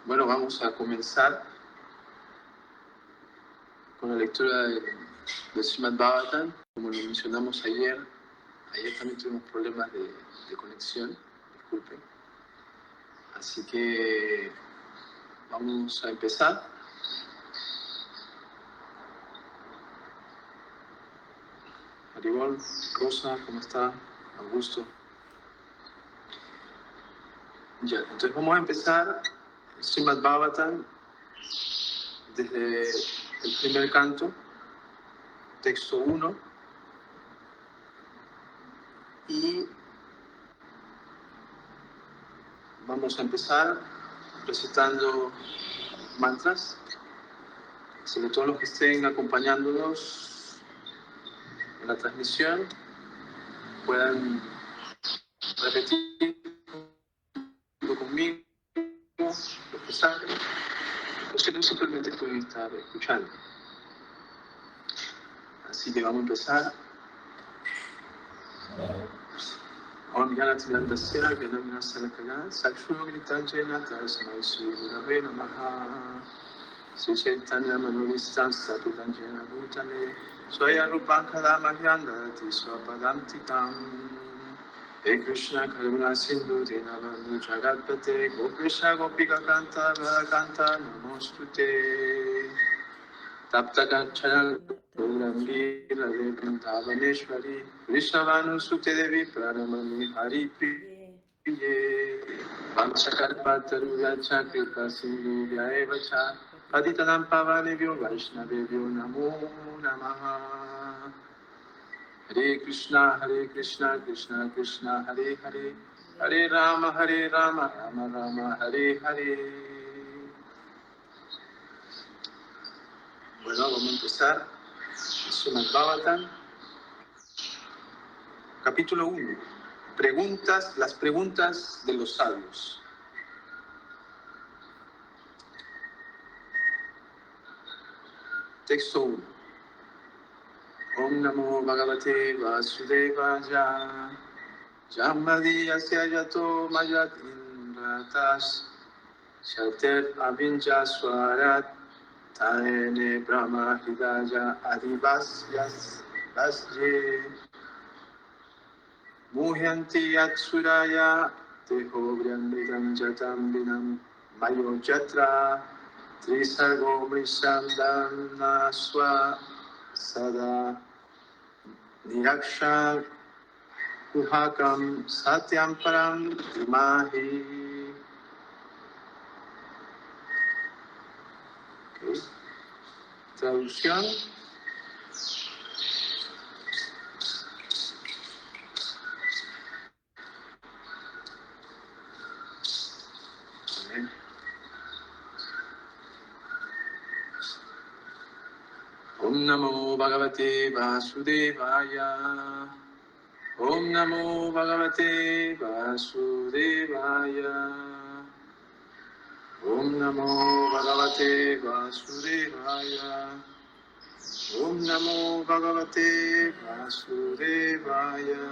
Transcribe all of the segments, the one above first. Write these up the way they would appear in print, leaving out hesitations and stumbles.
Bueno, vamos a comenzar con la lectura del Srimad Bhagavatam. Como lo mencionamos ayer también tuvimos problemas de conexión, disculpen. Así que vamos a empezar. Haribol, Rosa, ¿cómo está? Augusto. Ya, entonces vamos a empezar el Srimad Bhagavatam desde el primer canto, texto 1, y vamos a empezar recitando mantras. Así que todos los que estén acompañándonos en la transmisión puedan repetir conmigo, los que saben, o si no, simplemente pueden estar escuchando. Así que vamos a empezar. Om Yanati Nandasya Ganamina Salakana Sakshuragnitanjena Tarasmai Sri Gurave Namaha Sri Chaitanya Manovistan Satudanjena Bhutale Swaya Rupankada Mahyandati Swapadanti Tam He Krishna Karuna Sindhu Dinavanu Jagatpate Go Krishna Gopika Kanta Kanta Namostute Tapta Kanchana Gaurambi Radhe Vrindavaneshwari Vrishabhanu Sute Devi Pranamami Hari Priye Vanchakarpatarugacha Kripa Sindhu Vyaevacha Patitanam Pavanebhyo Vaishnavebhyo Namo Namaha Hare Krishna Krishna Krishna Hare Hare Hare Rama Rama Rama Hare Hare. Bueno, vamos a empezar. Srimad Bhagavatam, capítulo 1. Las preguntas de los sabios. Texto 1. Om Namo Bhagavate Vasudevaya Jamadiyasya Yato Mayat Indratas Shater Avinja Swarat Taene Brahma Hidaya Adivasyas Vasye Muhyanti Yatsuraya Teho Vryandidam Jatam Vinam Mayo Jatra Trisargo Mrishandam Naswa Sada Niraksha Kuhakam Satyam Param Dimahi. Okay. Traducción. Om Namo Bhagavate Vasudevaya. Om Namo Bhagavate Vasudevaya. Om Namo Bhagavate Vasudevaya. Om Namo Bhagavate Vasudevaya.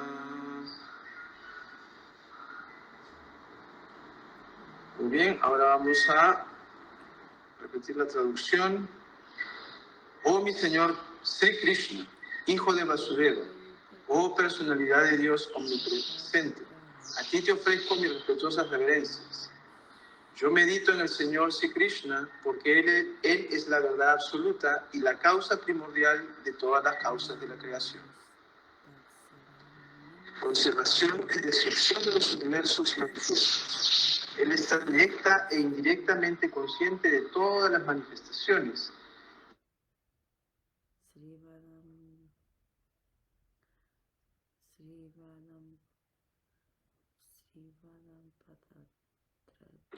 Muy bien, ahora vamos a repetir la traducción. Oh mi Señor Sri Krishna, hijo de Vasudeva, oh personalidad de Dios omnipresente, a ti te ofrezco mis respetuosas reverencias. Yo medito en el Señor Sri Krishna porque Él es la verdad absoluta y la causa primordial de todas las causas de la creación. Conservación y destrucción de los universos manifestos. Él está directa e indirectamente consciente de todas las manifestaciones.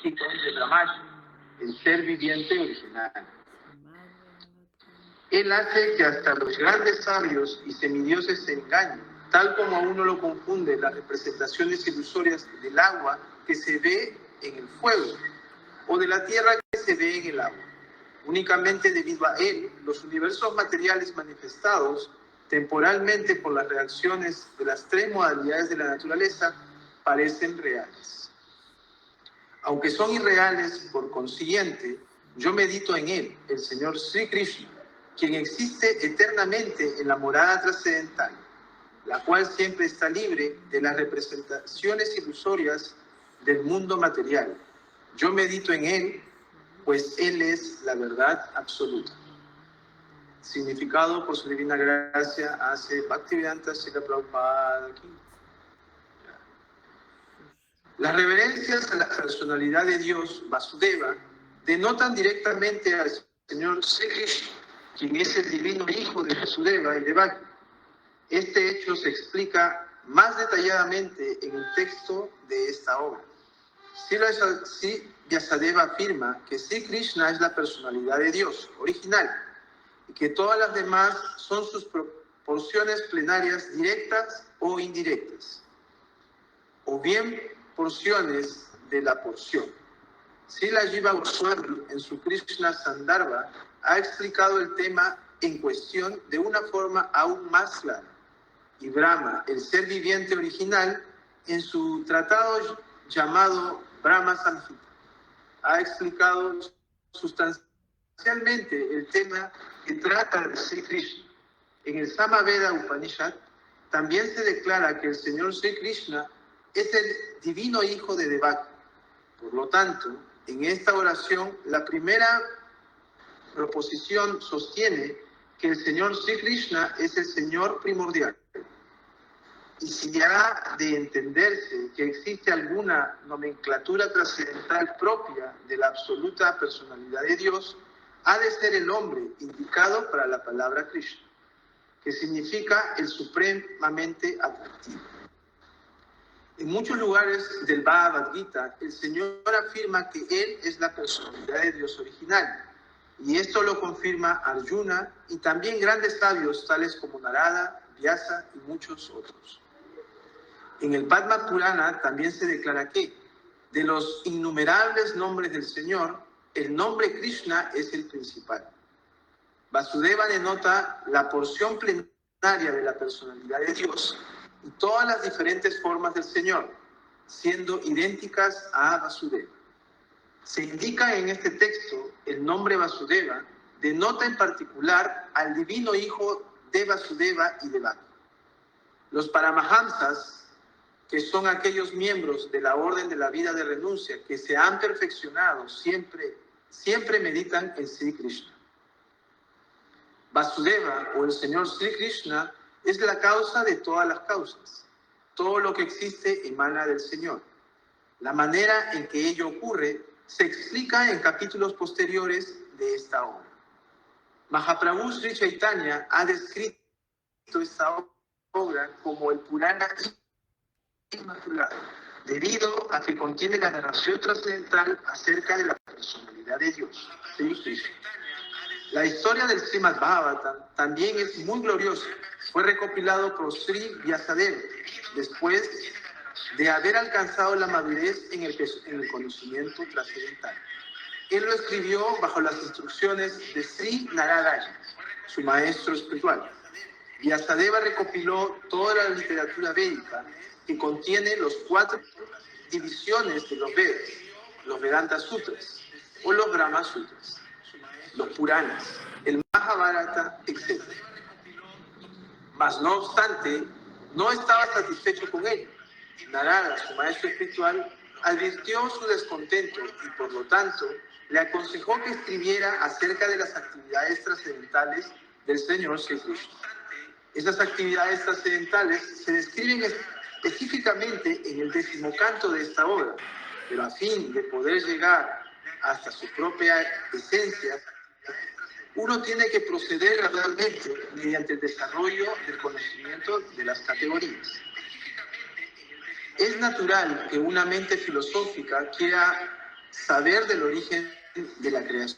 De Brahma, el ser viviente original. Él hace que hasta los grandes sabios y semidioses se engañen, tal como a uno lo confunde las representaciones ilusorias del agua que se ve en el fuego o de la tierra que se ve en el agua. Únicamente debido a él, los universos materiales manifestados temporalmente por las reacciones de las tres modalidades de la naturaleza parecen reales. Aunque son irreales, por consiguiente, yo medito en él, el Señor Sri Krishna, quien existe eternamente en la morada trascendental, la cual siempre está libre de las representaciones ilusorias del mundo material. Yo medito en él, pues él es la verdad absoluta. Significado por su divina gracia hace Bhaktivedanta Srila Prabhupada aquí. Las reverencias a la personalidad de Dios, Vasudeva, denotan directamente al Señor Sri Krishna, quien es el divino hijo de Vasudeva y de Bhakti. Este hecho se explica más detalladamente en el texto de esta obra. Sri Vyasadeva afirma que Sri Krishna es la personalidad de Dios original y que todas las demás son sus porciones plenarias directas o indirectas, o bien porciones de la porción. Srila Jiva Goswami, en su Krishna Sandarbha, ha explicado el tema en cuestión de una forma aún más clara. Y Brahma, el ser viviente original, en su tratado llamado Brahma Samhita, ha explicado sustancialmente el tema que trata de Sri Krishna. En el Samaveda Upanishad también se declara que el Señor Sri Krishna es el divino hijo de Devaki. Por lo tanto, en esta oración, la primera proposición sostiene que el Señor Sri Krishna es el Señor primordial. Y si ha de entenderse que existe alguna nomenclatura trascendental propia de la absoluta personalidad de Dios, ha de ser el hombre indicado para la palabra Krishna, que significa el supremamente atractivo. En muchos lugares del Bhagavad Gita, el Señor afirma que Él es la personalidad de Dios original, y esto lo confirma Arjuna y también grandes sabios tales como Narada, Vyasa y muchos otros. En el Padma Purana también se declara que, de los innumerables nombres del Señor, el nombre Krishna es el principal. Vasudeva denota la porción plenaria de la personalidad de Dios y todas las diferentes formas del Señor, siendo idénticas a Vasudeva. Se indica en este texto el nombre Vasudeva, denota en particular al divino hijo de Vasudeva y de Devaki. Los Paramahamsas, que son aquellos miembros de la orden de la vida de renuncia que se han perfeccionado, siempre meditan en Sri Krishna. Vasudeva, o el Señor Sri Krishna, es la causa de todas las causas. Todo lo que existe emana del Señor. La manera en que ello ocurre se explica en capítulos posteriores de esta obra. Mahaprabhu Sri Chaitanya ha descrito esta obra como el Purana Inmaculado, debido a que contiene la narración trascendental acerca de la personalidad de Dios, Sri Krishna. La historia del Srimad Bhagavatam también es muy gloriosa. Fue recopilado por Sri Vyasadeva después de haber alcanzado la madurez en el conocimiento trascendental. Él lo escribió bajo las instrucciones de Sri Narayana, su maestro espiritual. Vyasadeva recopiló toda la literatura védica que contiene los 4 divisiones de los Vedas, los Vedanta Sutras o los Brahma Sutras, los Puranas, el Mahabharata, etc. Mas no obstante, no estaba satisfecho con ello. Narada, su maestro espiritual, advirtió su descontento y por lo tanto le aconsejó que escribiera acerca de las actividades trascendentales del Señor Sri Krishna. Esas actividades trascendentales se describen específicamente en el 10º canto de esta obra, pero a fin de poder llegar hasta su propia esencia, uno tiene que proceder gradualmente mediante el desarrollo del conocimiento de las categorías. Es natural que una mente filosófica quiera saber del origen de la creación.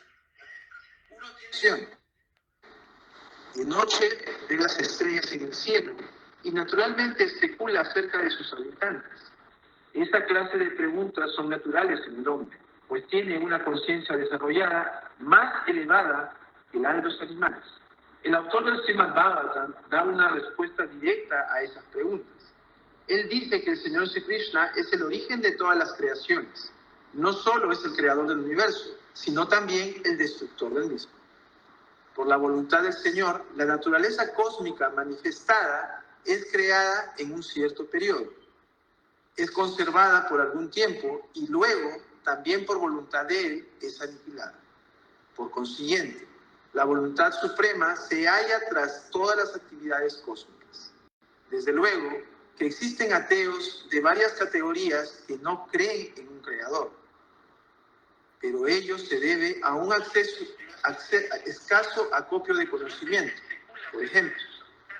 De noche ve las estrellas en el cielo y naturalmente especula acerca de sus habitantes. Esta clase de preguntas son naturales en el hombre, pues tiene una conciencia desarrollada más elevada que la de los animales. El autor del Srimad Bhagavatam da una respuesta directa a esas preguntas. Él dice que el Señor Sri Krishna es el origen de todas las creaciones no solo es el creador del universo, sino también el destructor del mismo. Por la voluntad del Señor, la naturaleza cósmica manifestada es creada en un cierto periodo. Es conservada por algún tiempo y luego, también por voluntad de Él, es aniquilada. Por consiguiente, la voluntad suprema se halla tras todas las actividades cósmicas. Desde luego que existen ateos de varias categorías que no creen en un creador, pero ello se debe a un escaso acopio de conocimiento. Por ejemplo,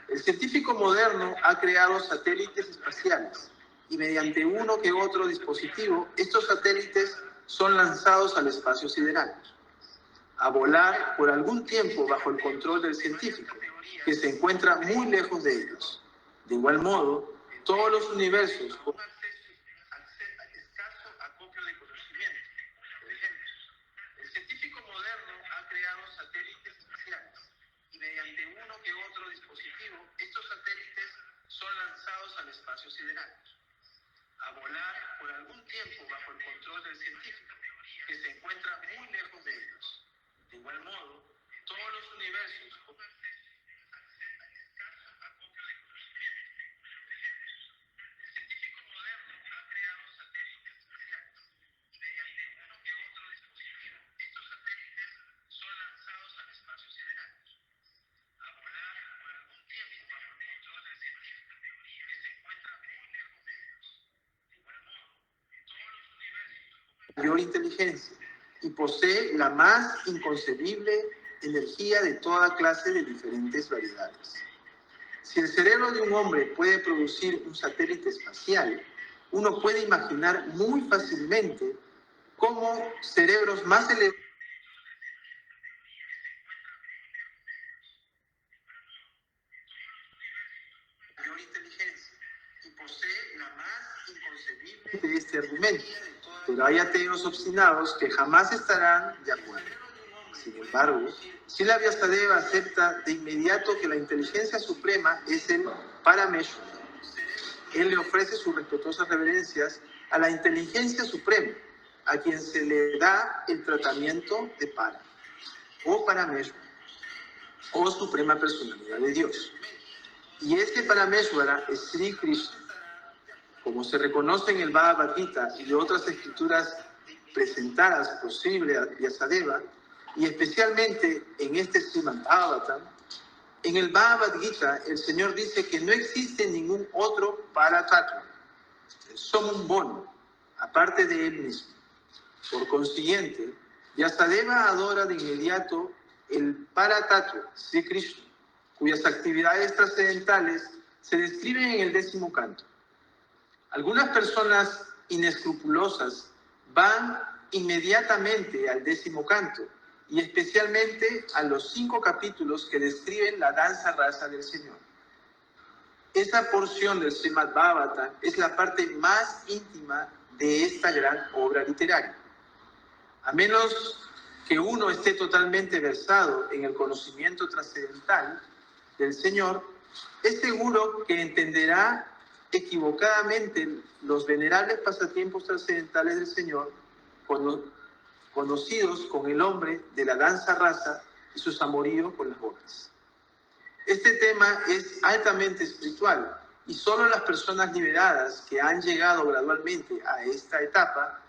el científico moderno ha creado satélites espaciales y mediante uno que otro dispositivo, estos satélites son lanzados al espacio sideral, a volar por algún tiempo bajo el control del científico, que se encuentra muy lejos de ellos. De igual modo, todos los universos con escaso acopio de conocimiento. Por ejemplo, el científico moderno ha creado satélites espaciales y mediante uno que otro dispositivo, estos satélites son lanzados al espacio sideral, a volar por algún tiempo bajo el control del científico, que se encuentra muy lejos de ellos. De igual modo, todos los universos con escaso acopio de conocimiento. Por ejemplo, el científico moderno ha creado satélites espaciales y mediante uno que otro dispositivo, estos satélites son lanzados al espacio sideral, a volar por algún tiempo bajo el control del científico, que se encuentra muy lejos de ellos. De igual modo, todos los universos con mayor inteligencia y posee la más inconcebible energía de toda clase de diferentes variedades. Si el cerebro de un hombre puede producir un satélite espacial, uno puede imaginar muy fácilmente cómo cerebros más elevados mayor inteligencia y posee la más inconcebible de este argumento. Pero hay ateos obstinados que jamás estarán de acuerdo. Sin embargo, Srila Vyasadeva acepta de inmediato que la inteligencia suprema es el Parameshvara. Él le ofrece sus respetuosas reverencias a la inteligencia suprema, a quien se le da el tratamiento de Para, o Parameshvara, o Suprema Personalidad de Dios. Y este Parameshvara es Sri Krishna. Como se reconoce en el Bhagavad Gita y otras escrituras presentadas por Sri Vyasadeva, y especialmente en este Srimad Bhagavatam, en el Bhagavad Gita el Señor dice que no existe ningún otro Paratattva, el Somum Bono, aparte de Él mismo. Por consiguiente, Vyasadeva adora de inmediato el Paratattva, Sri Krishna, cuyas actividades trascendentales se describen en el 10º canto. Algunas personas inescrupulosas van inmediatamente al 10º canto y especialmente a los 5 capítulos que describen la danza rasa del Señor. Esta porción del Srimad Bhagavatam es la parte más íntima de esta gran obra literaria. A menos que uno esté totalmente versado en el conocimiento trascendental del Señor, es seguro que entenderá equivocadamente los venerables pasatiempos trascendentales del Señor, conocidos con el nombre de la danza rasa y sus amoríos con las botas. Este tema es altamente espiritual y solo las personas liberadas que han llegado gradualmente a esta etapa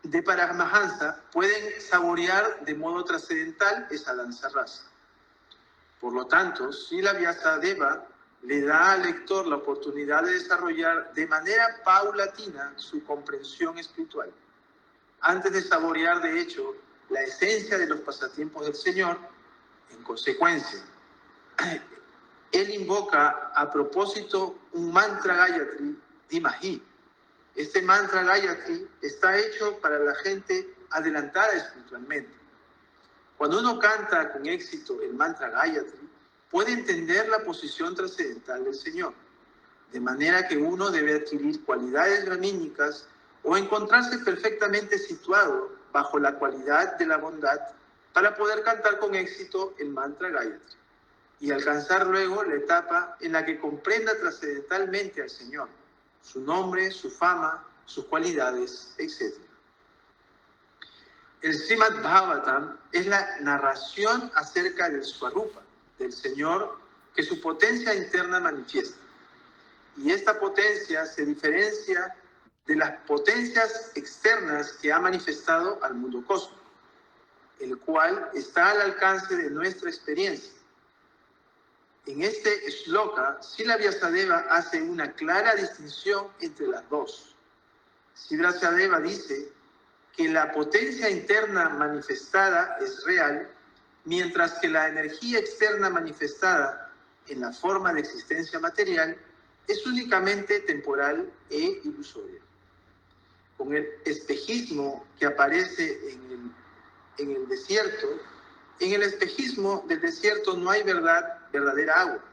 de Paramahansa pueden saborear de modo trascendental esa danza rasa. Por lo tanto, Srila Vyasadeva le da al lector la oportunidad de desarrollar de manera paulatina su comprensión espiritual, antes de saborear de hecho la esencia de los pasatiempos del Señor. En consecuencia, él invoca a propósito un mantra Gayatri Dimahi. Este mantra Gayatri está hecho para la gente adelantada espiritualmente. Cuando uno canta con éxito el mantra Gayatri, puede entender la posición trascendental del Señor, de manera que uno debe adquirir cualidades gramínicas o encontrarse perfectamente situado bajo la cualidad de la bondad para poder cantar con éxito el mantra Gayatri y alcanzar luego la etapa en la que comprenda trascendentalmente al Señor, su nombre, su fama, sus cualidades, etc. El Srimad Bhagavatam es la narración acerca del Swarupa, del Señor, que su potencia interna manifiesta. Y esta potencia se diferencia de las potencias externas que ha manifestado al mundo cósmico, el cual está al alcance de nuestra experiencia. En este shloka, Srila Vyasadeva hace una clara distinción entre las dos. Srila Vyasadeva dice que la potencia interna manifestada es real, mientras que la energía externa manifestada en la forma de existencia material es únicamente temporal e ilusoria. Con el espejismo que aparece en el desierto, en el espejismo del desierto no hay verdadera agua,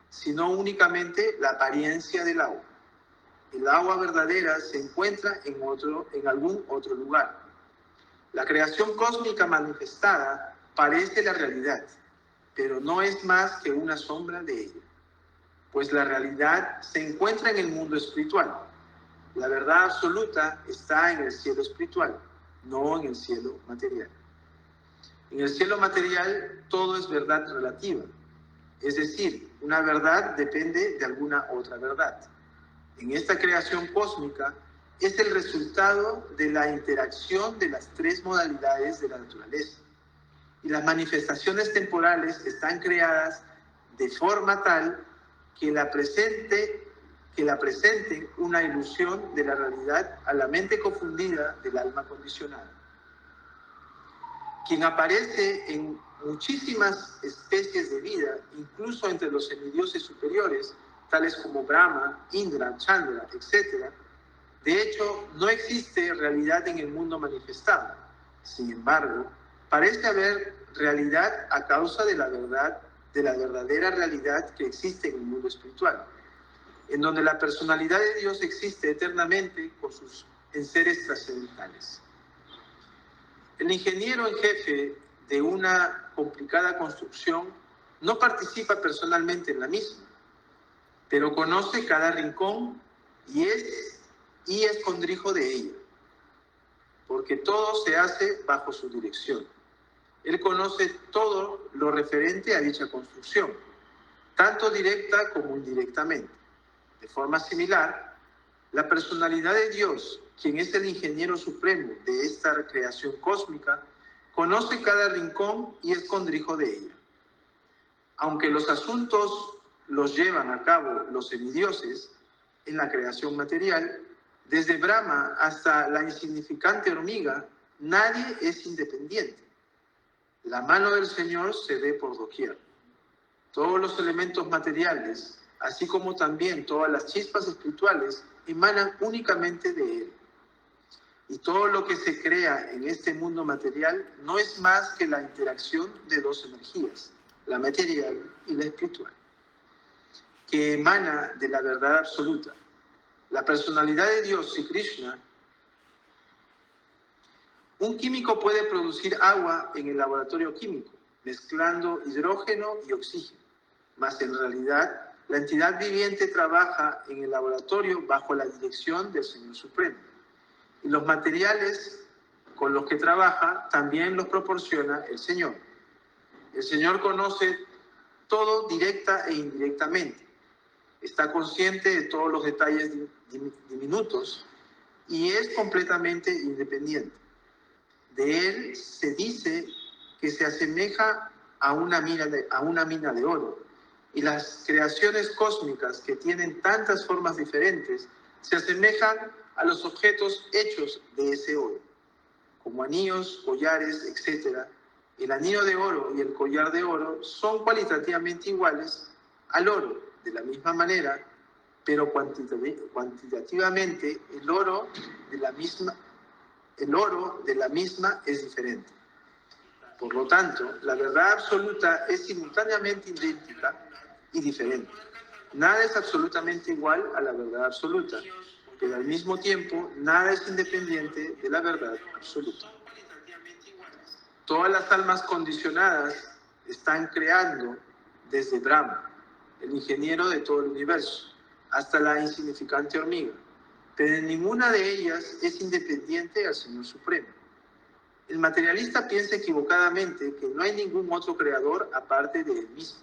sino únicamente la apariencia del agua. El agua verdadera se encuentra en algún otro lugar. La creación cósmica manifestada parece la realidad, pero no es más que una sombra de ella, pues la realidad se encuentra en el mundo espiritual. La verdad absoluta está en el cielo espiritual, no en el cielo material. En el cielo material todo es verdad relativa, es decir, una verdad depende de alguna otra verdad. En esta creación cósmica es el resultado de la interacción de las tres modalidades de la naturaleza. Y las manifestaciones temporales están creadas de forma tal que la presenten una ilusión de la realidad a la mente confundida del alma condicionada. Quien aparece en muchísimas especies de vida, incluso entre los semidioses superiores, tales como Brahma, Indra, Chandra, etc. De hecho, no existe realidad en el mundo manifestado. Sin embargo, parece haber realidad a causa de la verdadera realidad que existe en el mundo espiritual, en donde la personalidad de Dios existe eternamente con sus enseres trascendentales. El ingeniero en jefe de una complicada construcción no participa personalmente en la misma, pero conoce cada rincón y es escondrijo de ella, porque todo se hace bajo su dirección. Él conoce todo lo referente a dicha construcción, tanto directa como indirectamente. De forma similar, la personalidad de Dios, quien es el ingeniero supremo de esta creación cósmica, conoce cada rincón y escondrijo de ella. Aunque los asuntos los llevan a cabo los semidioses en la creación material, desde Brahma hasta la insignificante hormiga, nadie es independiente. La mano del Señor se ve por doquier. Todos los elementos materiales, así como también todas las chispas espirituales, emanan únicamente de Él. Y todo lo que se crea en este mundo material no es más que la interacción de dos energías, la material y la espiritual, que emana de la verdad absoluta. La personalidad de Dios, Sri Krishna. Un químico puede producir agua en el laboratorio químico, mezclando hidrógeno y oxígeno, mas en realidad la entidad viviente trabaja en el laboratorio bajo la dirección del Señor Supremo. Y los materiales con los que trabaja también los proporciona el Señor. El Señor conoce todo directa e indirectamente. Está consciente de todos los detalles diminutos y es completamente independiente. De Él se dice que se asemeja a una mina de oro, y las creaciones cósmicas que tienen tantas formas diferentes se asemejan a los objetos hechos de ese oro, como anillos, collares, etc. El anillo de oro y el collar de oro son cualitativamente iguales al oro, de la misma manera, pero cuantitativamente el oro de la misma es diferente. Por lo tanto, la verdad absoluta es simultáneamente idéntica y diferente. Nada es absolutamente igual a la verdad absoluta, pero al mismo tiempo nada es independiente de la verdad absoluta. Todas las almas condicionadas están creando desde Brahma, el ingeniero de todo el universo, hasta la insignificante hormiga, pero ninguna de ellas es independiente al Señor Supremo. El materialista piensa equivocadamente que no hay ningún otro creador aparte de él mismo.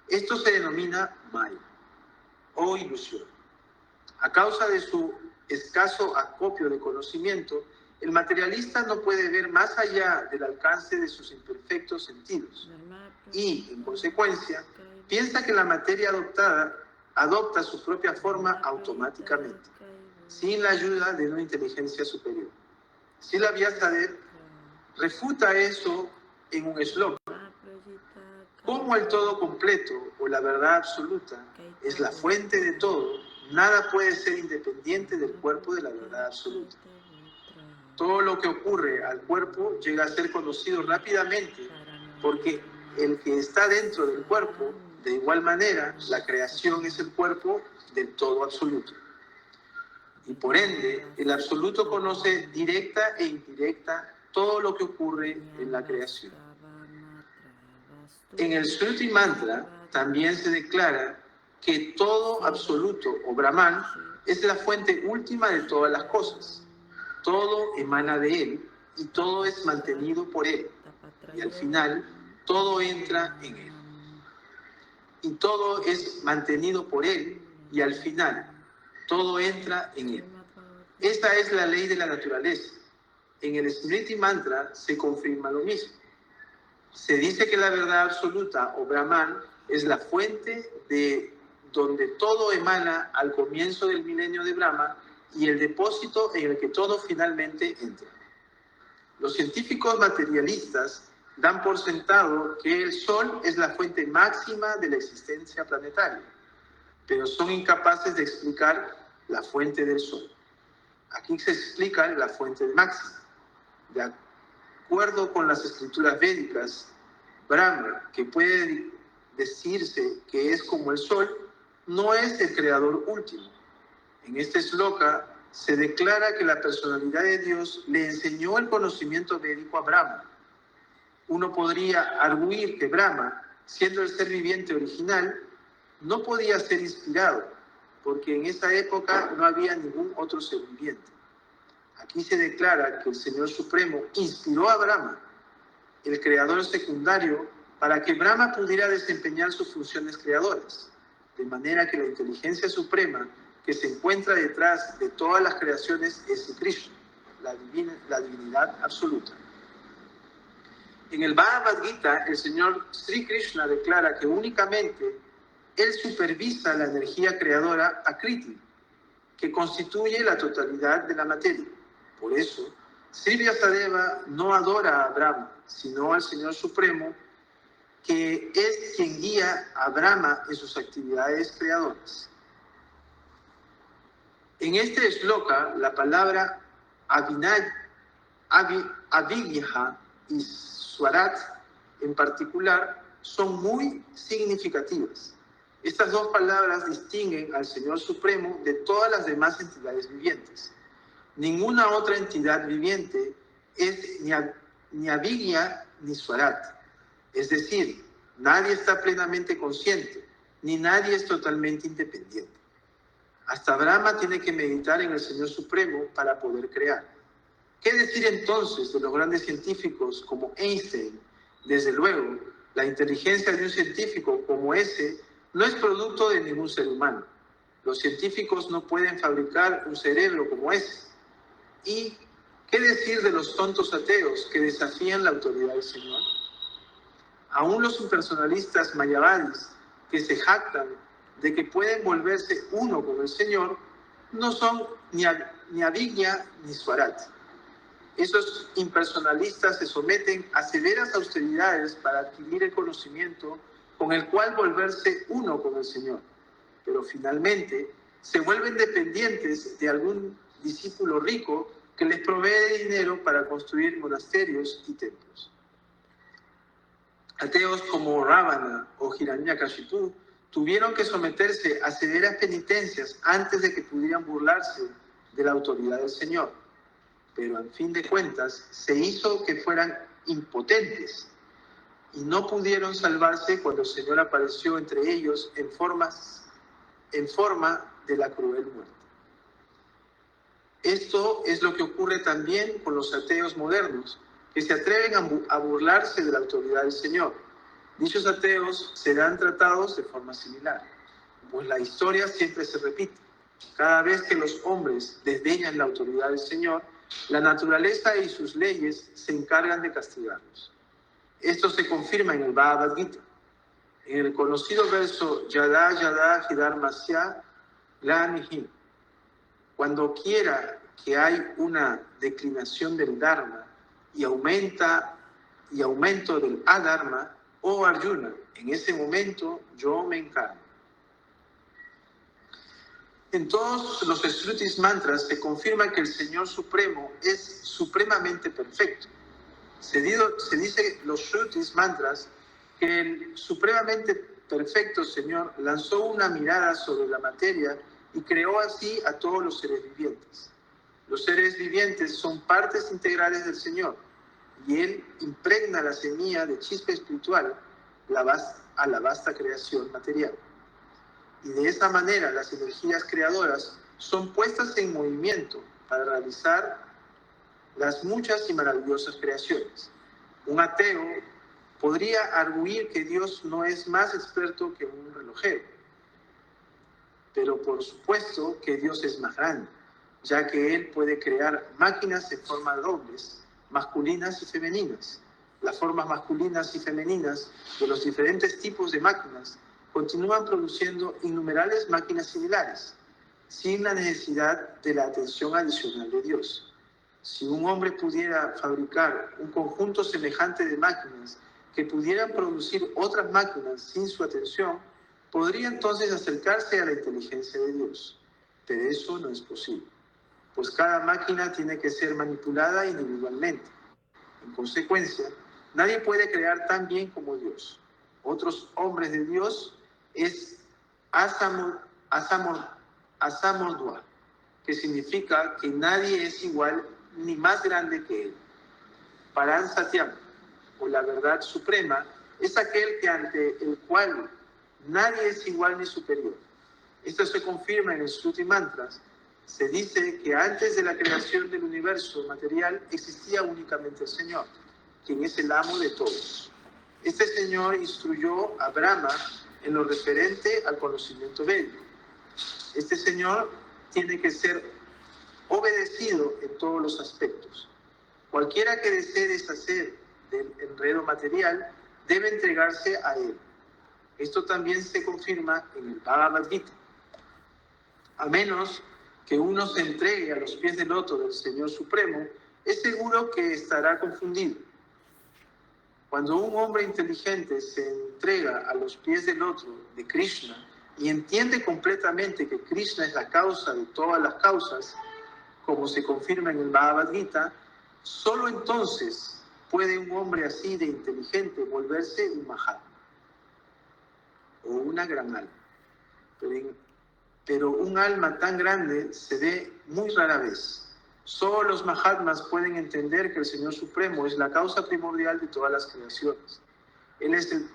Esto se denomina Maya o ilusión. A causa de su escaso acopio de conocimiento, el materialista no puede ver más allá del alcance de sus imperfectos sentidos y, en consecuencia, piensa que la materia adopta su propia forma automáticamente, sin la ayuda de una inteligencia superior. Srila Vyasadeva refuta eso en un sloka. Como el todo completo o la verdad absoluta es la fuente de todo, nada puede ser independiente del cuerpo de la verdad absoluta. Todo lo que ocurre al cuerpo llega a ser conocido rápidamente porque el que está dentro del cuerpo, de igual manera, la creación es el cuerpo del todo absoluto. Y por ende, el absoluto conoce directa e indirecta todo lo que ocurre en la creación. En el Shruti Mantra también se declara que todo absoluto o Brahman es la fuente última de todas las cosas. Todo emana de él y todo es mantenido por él. Y al final, todo entra en él. Y todo es mantenido por él y al final, todo entra en él. Esta es la ley de la naturaleza. En el Smriti Mantra se confirma lo mismo. Se dice que la verdad absoluta o Brahman es la fuente de donde todo emana al comienzo del milenio de Brahma y el depósito en el que todo finalmente entra. Los científicos materialistas dan por sentado que el Sol es la fuente máxima de la existencia planetaria, pero son incapaces de explicar la fuente del Sol. Aquí se explica la fuente máxima. De acuerdo con las escrituras védicas, Brahma, que puede decirse que es como el Sol, no es el creador último. En este sloka se declara que la personalidad de Dios le enseñó el conocimiento védico a Brahma. Uno podría arguir que Brahma, siendo el ser viviente original, no podía ser inspirado, porque en esa época no había ningún otro ser viviente. Aquí se declara que el Señor Supremo inspiró a Brahma, el creador secundario, para que Brahma pudiera desempeñar sus funciones creadoras, de manera que la inteligencia suprema que se encuentra detrás de todas las creaciones es Krishna, la divinidad absoluta. En el Bhagavad Gita, el Señor Sri Krishna declara que únicamente Él supervisa la energía creadora Akriti, que constituye la totalidad de la materia. Por eso, Sri Vyasadeva no adora a Brahma, sino al Señor Supremo, que es quien guía a Brahma en sus actividades creadoras. En este shloka, la palabra Avigya y Swarat en particular son muy significativas. Estas dos palabras distinguen al Señor Supremo de todas las demás entidades vivientes. Ninguna otra entidad viviente es ni Avigya ni Swarat. Es decir, nadie está plenamente consciente, ni nadie es totalmente independiente. Hasta Brahma tiene que meditar en el Señor Supremo para poder crear. ¿Qué decir entonces de los grandes científicos como Einstein? Desde luego, la inteligencia de un científico como ese no es producto de ningún ser humano. Los científicos no pueden fabricar un cerebro como ese. ¿Y qué decir de los tontos ateos que desafían la autoridad del Señor? Aún los impersonalistas mayavadis que se jactan de que pueden volverse uno con el Señor no son ni Avigya ni Swarat. Esos impersonalistas se someten a severas austeridades para adquirir el conocimiento con el cual volverse uno con el Señor, pero finalmente se vuelven dependientes de algún discípulo rico que les provee de dinero para construir monasterios y templos. Ateos como Ravana o Hiranyakashipu tuvieron que someterse a severas penitencias antes de que pudieran burlarse de la autoridad del Señor. Pero en fin de cuentas se hizo que fueran impotentes y no pudieron salvarse cuando el Señor apareció entre ellos en forma de la cruel muerte. Esto es lo que ocurre también con los ateos modernos, que se atreven a burlarse de la autoridad del Señor. Dichos ateos serán tratados de forma similar, pues la historia siempre se repite. Cada vez que los hombres desdeñan la autoridad del Señor, la naturaleza y sus leyes se encargan de castigarlos. Esto se confirma en el Bhagavad Gita. En el conocido verso Yada Yada Hidar Masya Glanihi, cuando quiera que hay una declinación del Dharma y aumento del Adharma, oh Arjuna, en ese momento yo me encargo. En todos los Shrutis mantras se confirma que el Señor Supremo es supremamente perfecto. Se dice los Shrutis mantras que el supremamente perfecto Señor lanzó una mirada sobre la materia y creó así a todos los seres vivientes. Los seres vivientes son partes integrales del Señor y Él impregna la semilla de chispa espiritual a la vasta creación material. Y de esa manera las energías creadoras son puestas en movimiento para realizar las muchas y maravillosas creaciones. Un ateo podría arguir que Dios no es más experto que un relojero, pero por supuesto que Dios es más grande, ya que Él puede crear máquinas en forma dobles, masculinas y femeninas. Las formas masculinas y femeninas de los diferentes tipos de máquinas continúan produciendo innumerables máquinas similares, sin la necesidad de la atención adicional de Dios. Si un hombre pudiera fabricar un conjunto semejante de máquinas que pudieran producir otras máquinas sin su atención, podría entonces acercarse a la inteligencia de Dios. Pero eso no es posible, pues cada máquina tiene que ser manipulada individualmente. En consecuencia, nadie puede crear tan bien como Dios. Otros hombres de Dios es Asamordua, que significa que nadie es igual ni más grande que Él. Paran Satyam, o la verdad suprema, es aquel que ante el cual nadie es igual ni superior. Esto se confirma en el Shruti Mantras. Se dice que antes de la creación del universo material existía únicamente el Señor, quien es el amo de todos. Este Señor instruyó a Brahma en lo referente al conocimiento védico. Este Señor tiene que ser obedecido en todos los aspectos. Cualquiera que desee deshacer del enredo material debe entregarse a él. Esto también se confirma en el Bhagavad Gita. A menos que uno se entregue a los pies del loto del Señor Supremo, es seguro que estará confundido. Cuando un hombre inteligente se entrega a los pies del otro, de Krishna, y entiende completamente que Krishna es la causa de todas las causas, como se confirma en el Bhagavad Gita, solo entonces puede un hombre así de inteligente volverse un Mahatma, o una gran alma. Pero un alma tan grande se ve muy rara vez. Solo los Mahatmas pueden entender que el Señor Supremo es la causa primordial de todas las creaciones. Él es el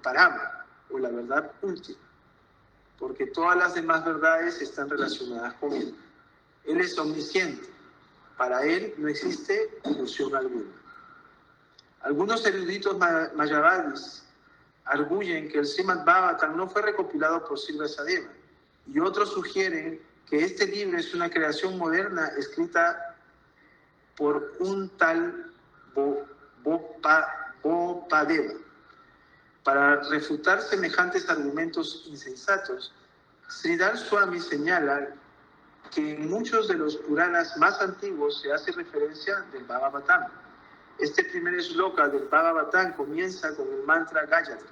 Parama, o la verdad última, porque todas las demás verdades están relacionadas con Él. Él es omnisciente. Para Él no existe ilusión alguna. Algunos eruditos mayavadis arguyen que el Srimad Bhagavatam no fue recopilado por Sri Vyasadeva, y otros sugieren que este libro es una creación moderna escrita por un tal Bopadeva. Para refutar semejantes argumentos insensatos, Sridhar Swami señala que en muchos de los Puranas más antiguos se hace referencia del Bhagavatam. Este primer shloka del Bhagavatam comienza con el mantra Gayatri.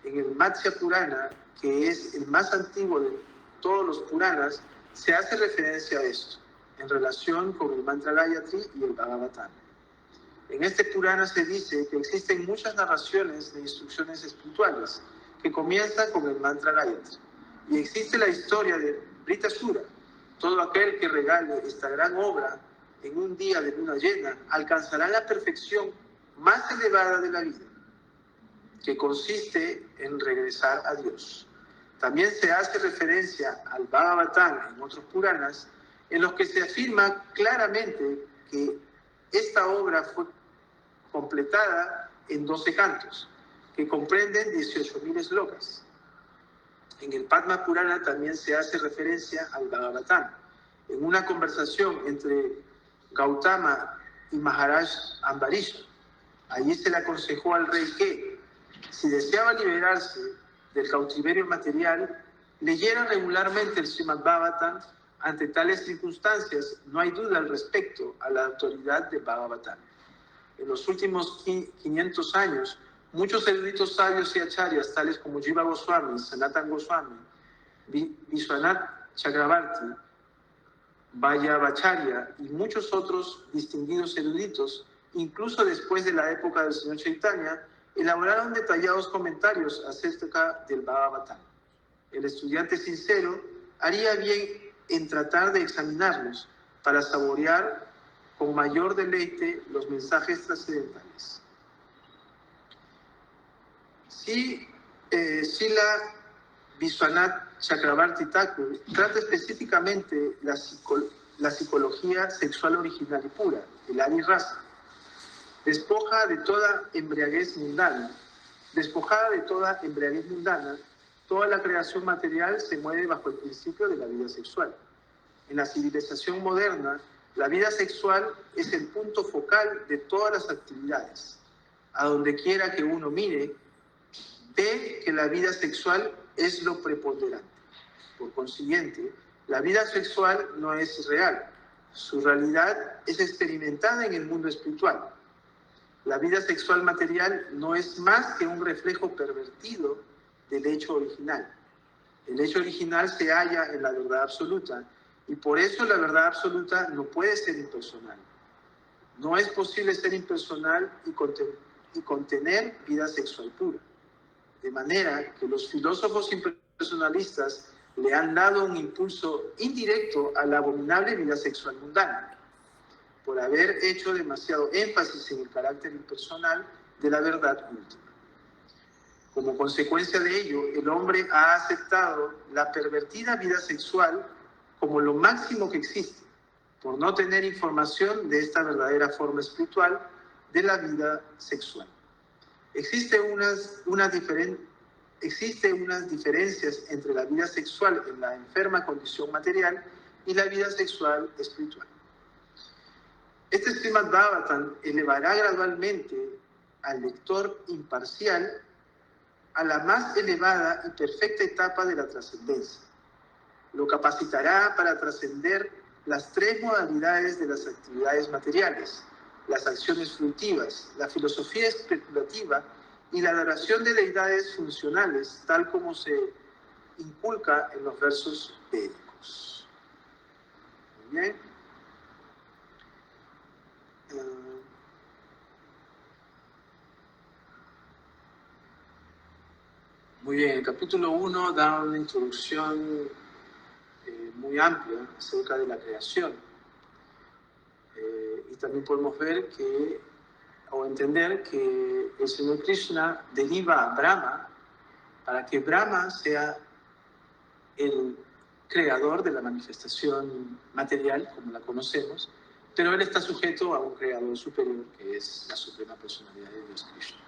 En el Matsya Purana, que es el más antiguo de todos los Puranas, se hace referencia a esto, en relación con el mantra Gayatri y el Bhagavatam. En este Purana se dice que existen muchas narraciones de instrucciones espirituales que comienzan con el mantra Gayatri. Y existe la historia de Vritasura. Todo aquel que regale esta gran obra en un día de luna llena alcanzará la perfección más elevada de la vida, que consiste en regresar a Dios. También se hace referencia al Bhagavatam en otros Puranas, en los que se afirma claramente que Esta obra fue completada en 12 cantos, que comprenden 18.000 slokas. En el Padma Purana también se hace referencia al Bhagavatam. En una conversación entre Gautama y Maharaj Ambarisha, allí se le aconsejó al rey que, si deseaba liberarse del cautiverio material, leyera regularmente el Srimad Bhagavatam. Ante tales circunstancias, no hay duda al respecto a la autoridad de Bhagavatam. En los últimos 500 años, muchos eruditos sabios y acharyas, tales como Jiva Goswami, Sanatan Goswami, Vishwanath Chakravarti, Vallabhacharya y muchos otros distinguidos eruditos, incluso después de la época del señor Chaitanya, elaboraron detallados comentarios acerca del Bhagavatam. El estudiante sincero haría bien en tratar de examinarlos para saborear con mayor deleite los mensajes trascendentales. Srila Vishwanath Chakravarti Thakur trata específicamente la psicología sexual original y pura, el Adi Rasa. Despojada de toda embriaguez mundana, toda la creación material se mueve bajo el principio de la vida sexual. En la civilización moderna, la vida sexual es el punto focal de todas las actividades. A donde quiera que uno mire, ve que la vida sexual es lo preponderante. Por consiguiente, la vida sexual no es real. Su realidad es experimentada en el mundo espiritual. La vida sexual material no es más que un reflejo pervertido del hecho original. El hecho original se halla en la verdad absoluta, y por eso la verdad absoluta no puede ser impersonal. No es posible ser impersonal y contener vida sexual pura. De manera que los filósofos impersonalistas le han dado un impulso indirecto a la abominable vida sexual mundana, por haber hecho demasiado énfasis en el carácter impersonal de la verdad última. Como consecuencia de ello, el hombre ha aceptado la pervertida vida sexual como lo máximo que existe, por no tener información de esta verdadera forma espiritual de la vida sexual. Existen unas diferencias entre la vida sexual en la enferma condición material y la vida sexual espiritual. Este Srimad Bhagavatam elevará gradualmente al lector imparcial a la más elevada y perfecta etapa de la trascendencia. Lo capacitará para trascender las tres modalidades de las actividades materiales, las acciones fruitivas, la filosofía especulativa y la adoración de deidades funcionales, tal como se inculca en los versos védicos. Muy bien. Muy bien, el capítulo 1 da una introducción muy amplia acerca de la creación. Y también podemos ver o entender que el Señor Krishna deriva a Brahma para que Brahma sea el creador de la manifestación material, como la conocemos, pero él está sujeto a un creador superior, que es la suprema personalidad de Dios Krishna.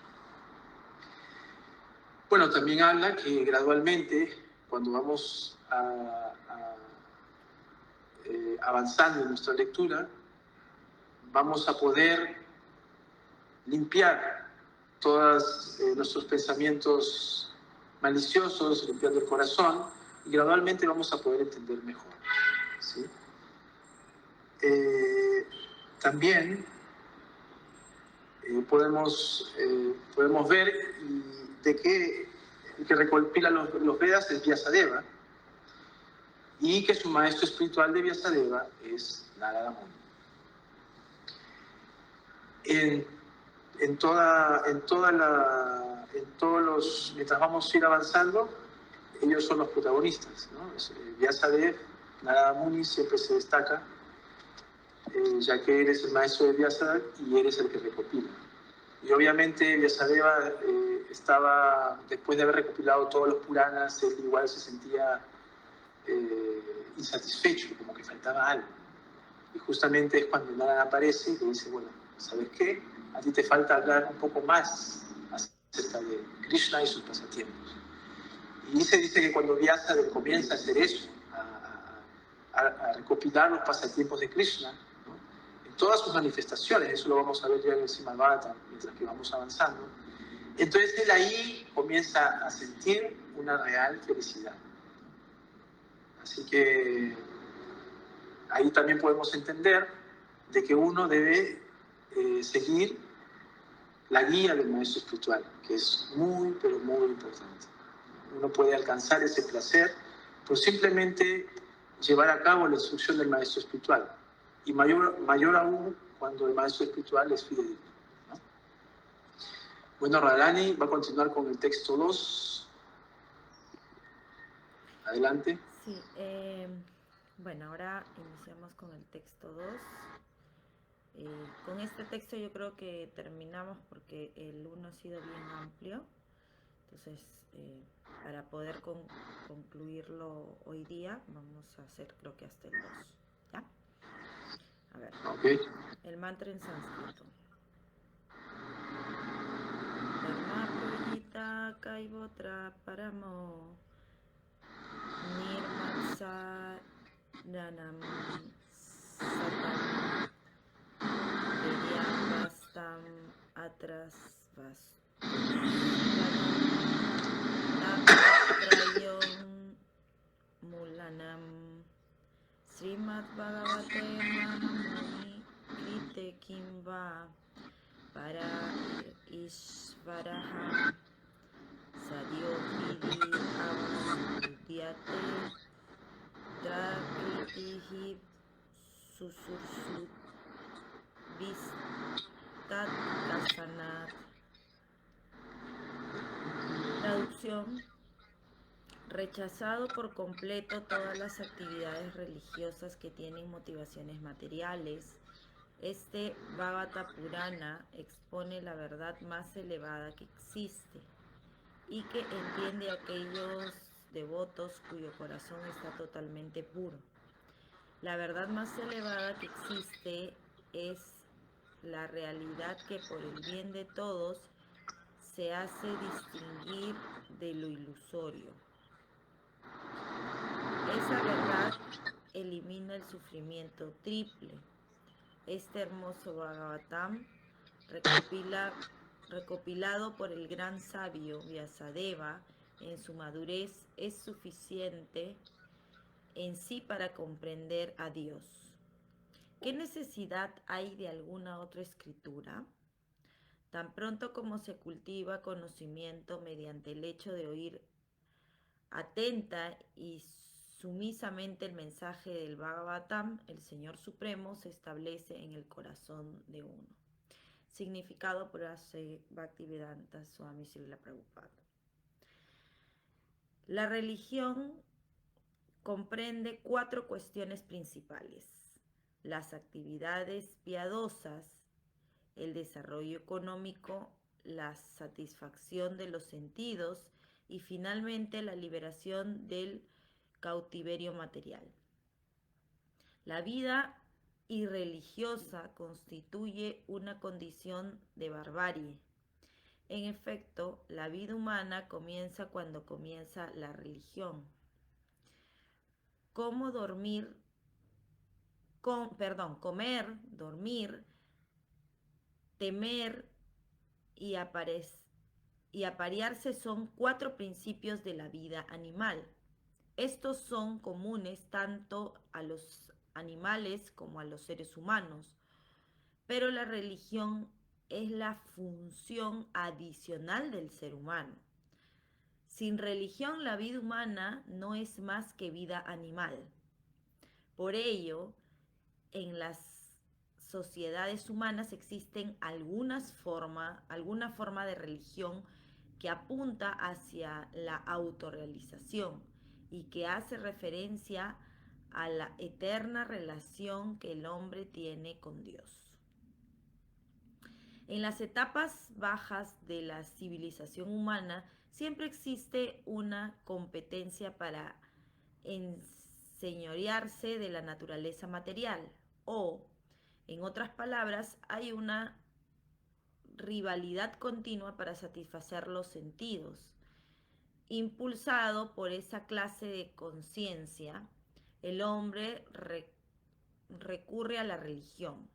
Bueno, también habla que gradualmente, cuando vamos avanzando en nuestra lectura, vamos a poder limpiar todos nuestros pensamientos maliciosos, limpiando el corazón, y gradualmente vamos a poder entender mejor, ¿sí? También podemos ver de que el que recopila los Vedas es Vyasadeva, y que su maestro espiritual de Vyasadeva es Narada Muni. Mientras vamos a ir avanzando, ellos son los protagonistas, ¿no? Vyasadeva, Narada Muni siempre se destaca, ya que eres el maestro de Vyasadeva y eres el que recopila. Y obviamente Vyasadeva estaba, después de haber recopilado todos los Puranas, él igual se sentía insatisfecho, como que faltaba algo. Y justamente es cuando Narada aparece y le dice, bueno, ¿sabes qué? A ti te falta hablar un poco más acerca de Krishna y sus pasatiempos. Y se dice que cuando Vyasa comienza a hacer eso, a recopilar los pasatiempos de Krishna, ¿no? En todas sus manifestaciones, eso lo vamos a ver ya en el Srimad Bhagavatam mientras que vamos avanzando, entonces él ahí comienza a sentir una real felicidad. Así que ahí también podemos entender de que uno debe seguir la guía del maestro espiritual, que es muy, pero muy importante. Uno puede alcanzar ese placer por simplemente llevar a cabo la instrucción del maestro espiritual. Y mayor aún cuando el maestro espiritual es fidedigno, ¿no? Bueno, Radharani va a continuar con el texto 2. Adelante. Sí, bueno, ahora iniciamos con el texto 2. Con este texto yo creo que terminamos porque el 1 ha sido bien amplio. Entonces, para poder concluirlo hoy día, vamos a hacer creo que hasta el 2. ¿Ya? A ver. Okay. El mantra en sánscrito. Dharma Pujita Kaivotra Paramo Nirmatsa Nanam Satam Vidyam Vastam Atras Vastutrayon Mulanam Srimad Bhagavate Mahamuni Krite Kimva Para Ishvaraha Sadyogiri Avandyate Trakritihi Susursut Vistat Kasanat. Traducción: rechazado por completo todas las actividades religiosas que tienen motivaciones materiales, este Bhagavata Purana expone la verdad más elevada que existe y que entiende a aquellos devotos cuyo corazón está totalmente puro. La verdad más elevada que existe es la realidad que por el bien de todos se hace distinguir de lo ilusorio. Esa verdad elimina el sufrimiento triple. Este hermoso Bhagavatam, recopilado por el gran sabio Vyasadeva en su madurez, es suficiente en sí para comprender a Dios. ¿Qué necesidad hay de alguna otra escritura? Tan pronto como se cultiva conocimiento mediante el hecho de oír atenta y sumisamente el mensaje del Bhagavatam, el Señor Supremo se establece en el corazón de uno. Significado por Bhaktivedanta Swami Srila Prabhupada. La religión comprende 4 cuestiones principales: las actividades piadosas, el desarrollo económico, la satisfacción de los sentidos y finalmente la liberación del cautiverio material. La vida irreligiosa constituye una condición de barbarie. En efecto, la vida humana comienza cuando comienza la religión. Comer, dormir, temer y aparearse son 4 principios de la vida animal. Estos son comunes tanto a los animales como a los seres humanos, pero la religión es la función adicional del ser humano. Sin religión, la vida humana no es más que vida animal. Por ello, en las sociedades humanas existen alguna forma de religión que apunta hacia la autorrealización y que hace referencia a la eterna relación que el hombre tiene con Dios. En las etapas bajas de la civilización humana siempre existe una competencia para enseñorearse de la naturaleza material. o, en otras palabras, hay una rivalidad continua para satisfacer los sentidos. Impulsado por esa clase de conciencia, el hombre recurre a la religión.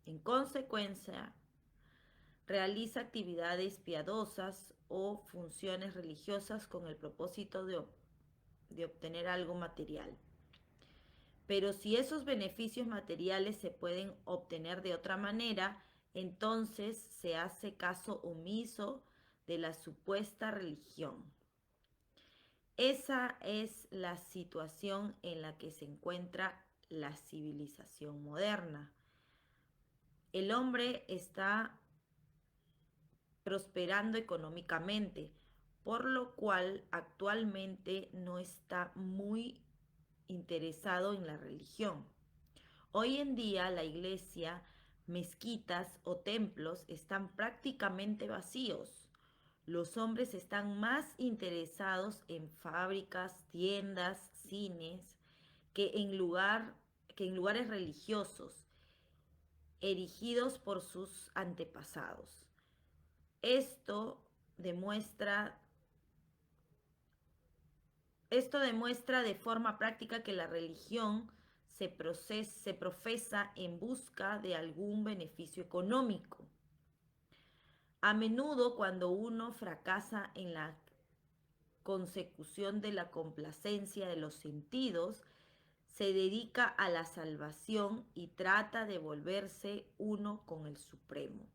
En consecuencia, realiza actividades piadosas o funciones religiosas con el propósito de obtener algo material. Pero si esos beneficios materiales se pueden obtener de otra manera, entonces se hace caso omiso de la supuesta religión. Esa es la situación en la que se encuentra la civilización moderna. El hombre está prosperando económicamente, por lo cual actualmente no está muy interesado en la religión. Hoy en día la iglesia, mezquitas o templos están prácticamente vacíos. Los hombres están más interesados en fábricas, tiendas, cines, que en lugares religiosos erigidos por sus antepasados. Esto demuestra de forma práctica que la religión se profesa en busca de algún beneficio económico. A menudo, cuando uno fracasa en la consecución de la complacencia de los sentidos, se dedica a la salvación y trata de volverse uno con el Supremo.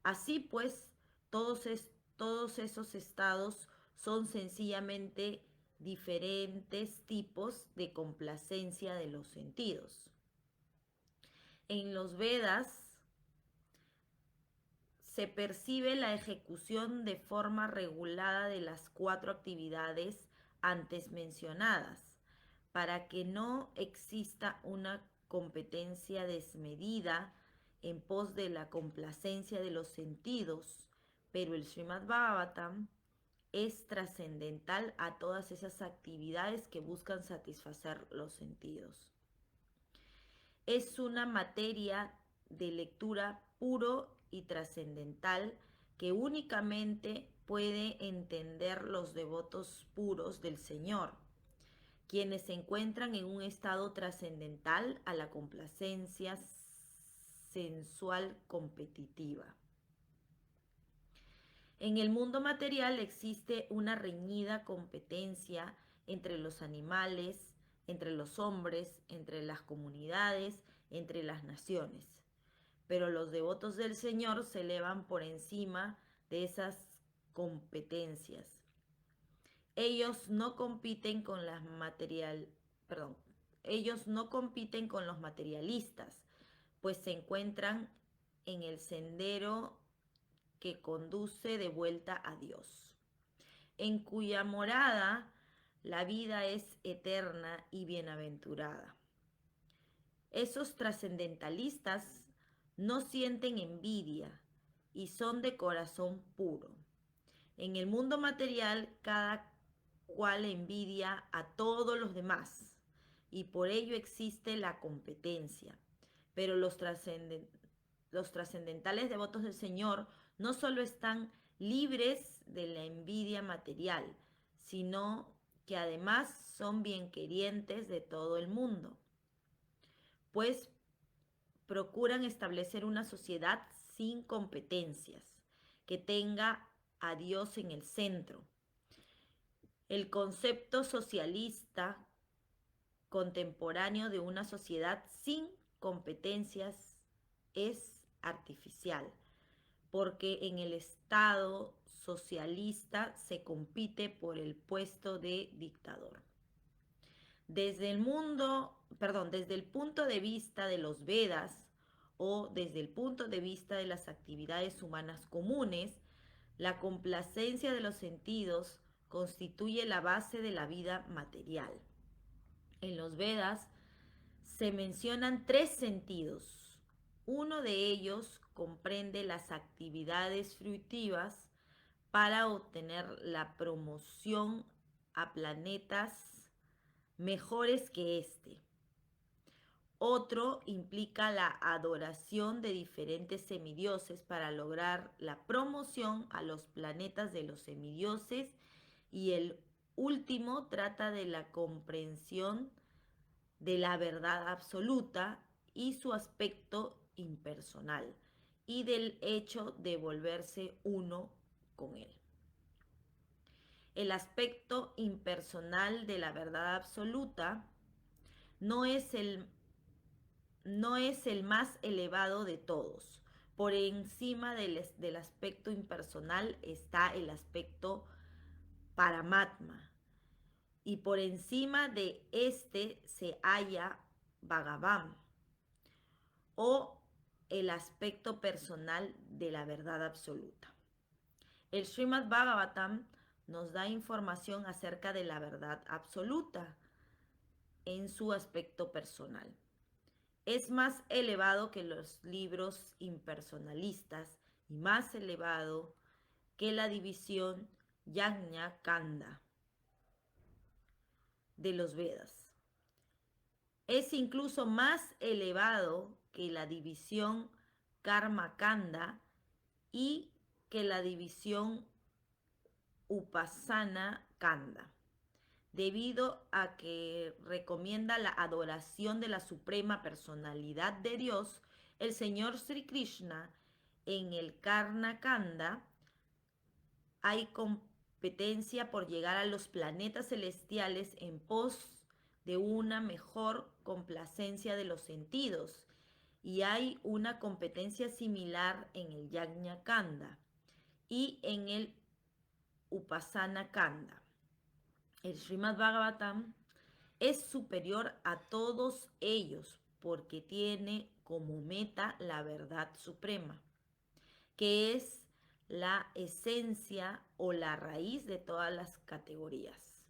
Así pues, todos esos estados son sencillamente diferentes tipos de complacencia de los sentidos. En los Vedas se percibe la ejecución de forma regulada de las 4 actividades antes mencionadas, para que no exista una competencia desmedida en pos de la complacencia de los sentidos, pero el Srimad Bhagavatam es trascendental a todas esas actividades que buscan satisfacer los sentidos. Es una materia de lectura puro y trascendental que únicamente puede entender los devotos puros del Señor, quienes se encuentran en un estado trascendental a la complacencia sensual competitiva. En el mundo material existe una reñida competencia entre los animales, entre los hombres, entre las comunidades, entre las naciones. Pero los devotos del Señor se elevan por encima de esas competencias. Ellos no compiten con ellos no compiten con los materialistas, pues se encuentran en el sendero que conduce de vuelta a Dios, en cuya morada la vida es eterna y bienaventurada. Esos trascendentalistas no sienten envidia y son de corazón puro. En el mundo material, cada cual envidia a todos los demás y por ello existe la competencia. Pero los trascendentales devotos del Señor no solo están libres de la envidia material, sino que además son bienquerientes de todo el mundo, pues procuran establecer una sociedad sin competencias, que tenga a Dios en el centro. El concepto socialista contemporáneo de una sociedad sin competencias es artificial, porque en el Estado socialista se compite por el puesto de dictador. Desde el punto de vista de los Vedas o desde el punto de vista de las actividades humanas comunes, la complacencia de los sentidos constituye la base de la vida material. En los Vedas se mencionan 3 sentidos. Uno de ellos comprende las actividades fruitivas para obtener la promoción a planetas mejores que este. Otro implica la adoración de diferentes semidioses para lograr la promoción a los planetas de los semidioses. Y el último trata de la comprensión de la verdad absoluta y su aspecto impersonal, y del hecho de volverse uno con él. El aspecto impersonal de la verdad absoluta no es el más elevado de todos. Por encima del aspecto impersonal está el aspecto Paramatma, y por encima de este se halla Bhagavan, o el aspecto personal de la verdad absoluta. El Srimad Bhagavatam nos da información acerca de la verdad absoluta en su aspecto personal. Es más elevado que los libros impersonalistas y más elevado que la división Yajna Kanda de los Vedas. Es incluso más elevado que la división Karma Kanda y que la división Upasana Kanda, debido a que recomienda la adoración de la suprema personalidad de Dios. El Señor Sri Krishna en el Karna Kanda hay competencia por llegar a los planetas celestiales en pos de una mejor complacencia de los sentidos, y hay una competencia similar en el Yajna Kanda y en el Upasana Kanda. El Srimad Bhagavatam es superior a todos ellos porque tiene como meta la verdad suprema, que es la esencia o la raíz de todas las categorías.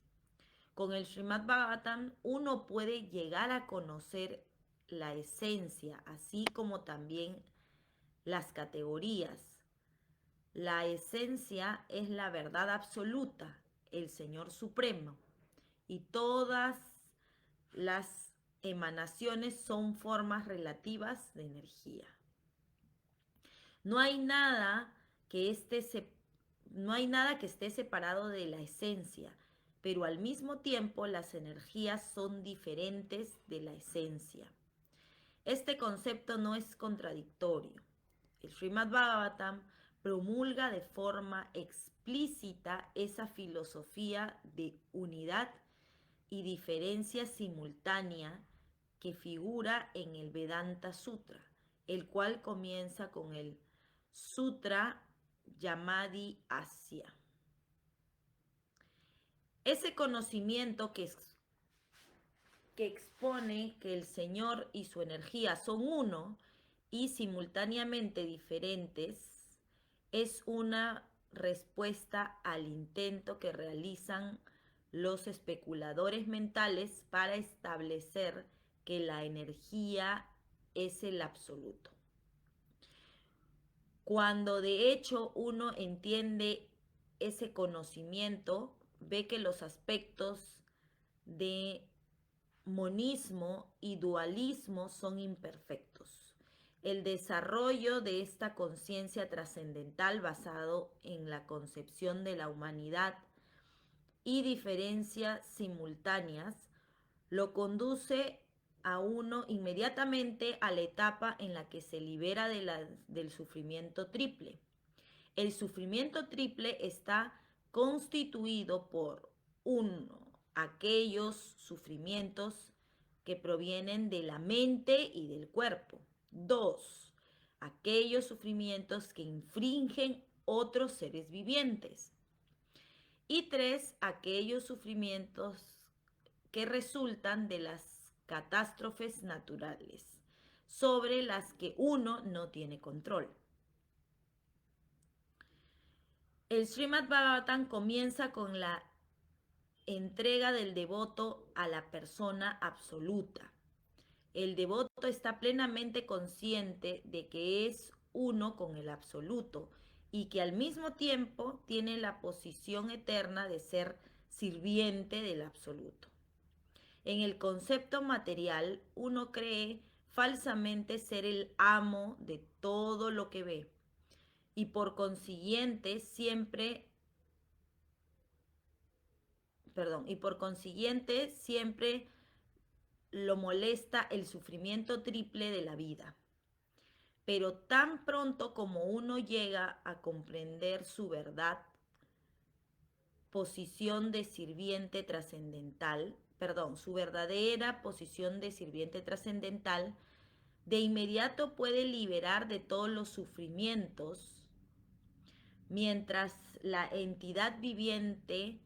Con el Srimad Bhagavatam uno puede llegar a conocer la esencia, así como también las categorías. La esencia es la verdad absoluta, el Señor Supremo, y todas las emanaciones son formas relativas de energía. No hay nada que esté separado de la esencia, pero al mismo tiempo las energías son diferentes de la esencia. Este concepto no es contradictorio. El Srimad Bhagavatam promulga de forma explícita esa filosofía de unidad y diferencia simultánea que figura en el Vedanta Sutra, el cual comienza con el Sutra Yamadi Asya. Ese conocimiento que expone que el Señor y su energía son uno y simultáneamente diferentes, es una respuesta al intento que realizan los especuladores mentales para establecer que la energía es el absoluto. Cuando de hecho uno entiende ese conocimiento, ve que los aspectos de monismo y dualismo son imperfectos. El desarrollo de esta conciencia trascendental basado en la concepción de la humanidad y diferencias simultáneas lo conduce a uno inmediatamente a la etapa en la que se libera del sufrimiento triple. El sufrimiento triple está constituido por 1, aquellos sufrimientos que provienen de la mente y del cuerpo. 2, aquellos sufrimientos que infringen otros seres vivientes. Y 3, aquellos sufrimientos que resultan de las catástrofes naturales, sobre las que uno no tiene control. El Srimad Bhagavatam comienza con la entrega del devoto a la persona absoluta. El devoto está plenamente consciente de que es uno con el absoluto y que al mismo tiempo tiene la posición eterna de ser sirviente del absoluto. En el concepto material, uno cree falsamente ser el amo de todo lo que ve y por consiguiente siempre lo molesta el sufrimiento triple de la vida. Pero tan pronto como uno llega a comprender su su verdadera posición de sirviente trascendental, de inmediato puede liberar de todos los sufrimientos, mientras la entidad viviente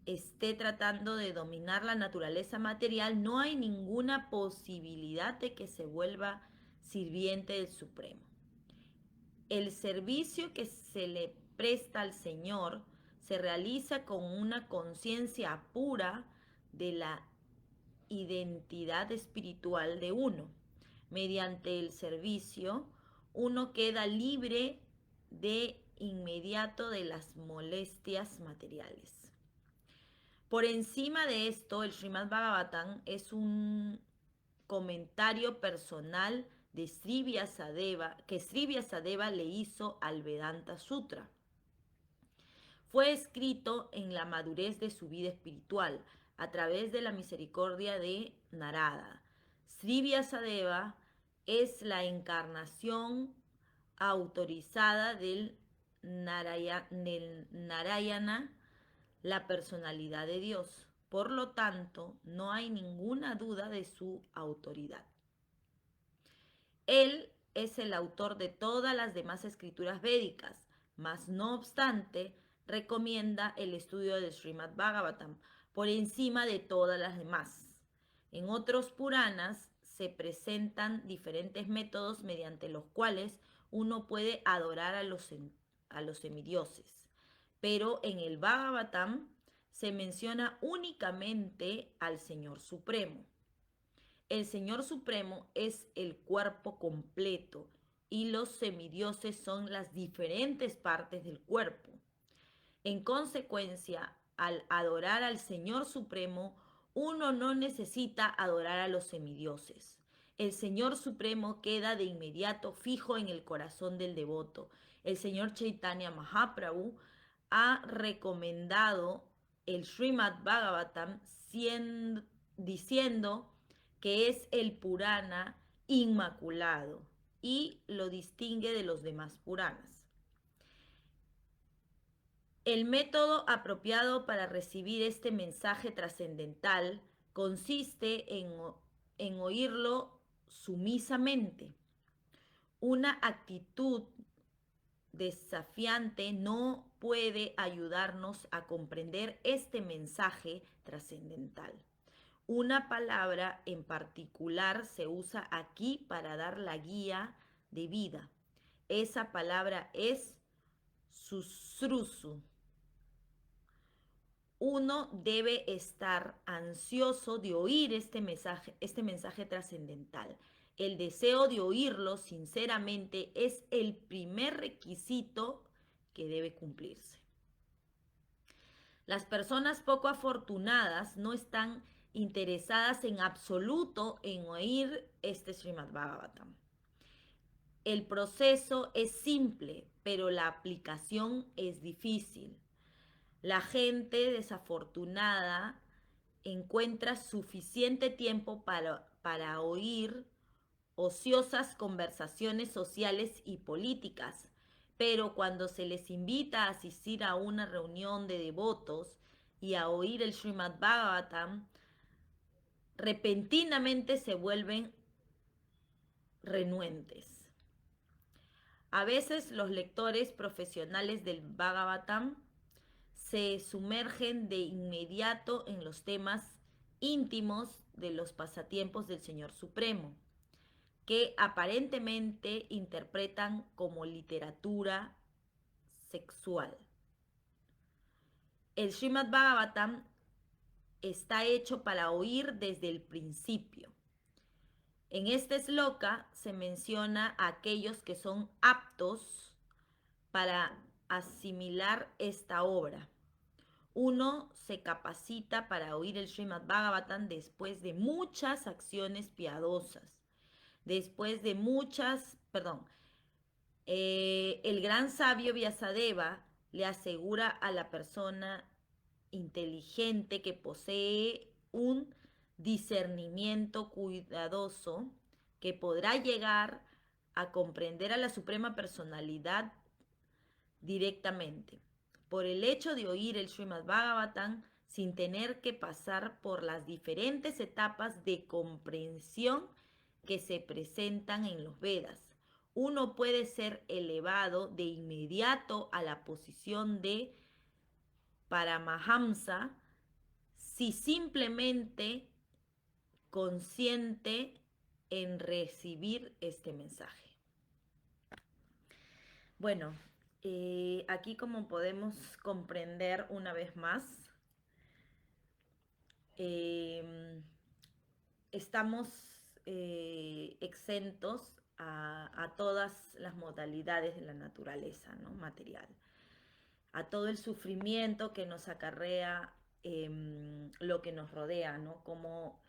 esté tratando de dominar la naturaleza material, no hay ninguna posibilidad de que se vuelva sirviente del Supremo. El servicio que se le presta al Señor se realiza con una conciencia pura de la identidad espiritual de uno. Mediante el servicio, uno queda libre de inmediato de las molestias materiales. Por encima de esto, el Srimad Bhagavatam es un comentario personal de Sri Vyasadeva que Sri Vyasadeva le hizo al Vedanta Sutra. Fue escrito en la madurez de su vida espiritual, a través de la misericordia de Narada. Sri Vyasadeva es la encarnación autorizada del Narayana, la personalidad de Dios. Por lo tanto, no hay ninguna duda de su autoridad. Él es el autor de todas las demás escrituras védicas, mas no obstante, recomienda el estudio del Srimad Bhagavatam por encima de todas las demás. En otros Puranas se presentan diferentes métodos mediante los cuales uno puede adorar a los semidioses. Pero en el Bhagavatam se menciona únicamente al Señor Supremo. El Señor Supremo es el cuerpo completo y los semidioses son las diferentes partes del cuerpo. En consecuencia, al adorar al Señor Supremo, uno no necesita adorar a los semidioses. El Señor Supremo queda de inmediato fijo en el corazón del devoto. El Señor Chaitanya Mahaprabhu ha recomendado el Srimad Bhagavatam diciendo que es el Purana inmaculado y lo distingue de los demás Puranas. El método apropiado para recibir este mensaje trascendental consiste en oírlo sumisamente. Una actitud desafiante no puede ayudarnos a comprender este mensaje trascendental. Una palabra en particular se usa aquí para dar la guía de vida. Esa palabra es susrusu. Uno debe estar ansioso de oír este mensaje trascendental. El deseo de oírlo sinceramente es el primer requisito que debe cumplirse. Las personas poco afortunadas no están interesadas en absoluto en oír este Srimad Bhagavatam. El proceso es simple, pero la aplicación es difícil. La gente desafortunada encuentra suficiente tiempo para oír ociosas conversaciones sociales y políticas, pero cuando se les invita a asistir a una reunión de devotos y a oír el Srimad Bhagavatam, repentinamente se vuelven renuentes. A veces los lectores profesionales del Bhagavatam se sumergen de inmediato en los temas íntimos de los pasatiempos del Señor Supremo, que aparentemente interpretan como literatura sexual. El Srimad Bhagavatam está hecho para oír desde el principio. En este shloka se menciona a aquellos que son aptos para asimilar esta obra. Uno se capacita para oír el Srimad Bhagavatam después de muchas acciones piadosas, después de el gran sabio Vyasadeva le asegura a la persona inteligente que posee un discernimiento cuidadoso que podrá llegar a comprender a la Suprema Personalidad directamente, por el hecho de oír el Srimad Bhagavatam sin tener que pasar por las diferentes etapas de comprensión que se presentan en los Vedas. Uno puede ser elevado de inmediato a la posición de Paramahamsa si simplemente consciente en recibir este mensaje. Bueno, aquí como podemos comprender una vez más, estamos exentos a todas las modalidades de la naturaleza, ¿no? Material, a todo el sufrimiento que nos acarrea lo que nos rodea, ¿no? Como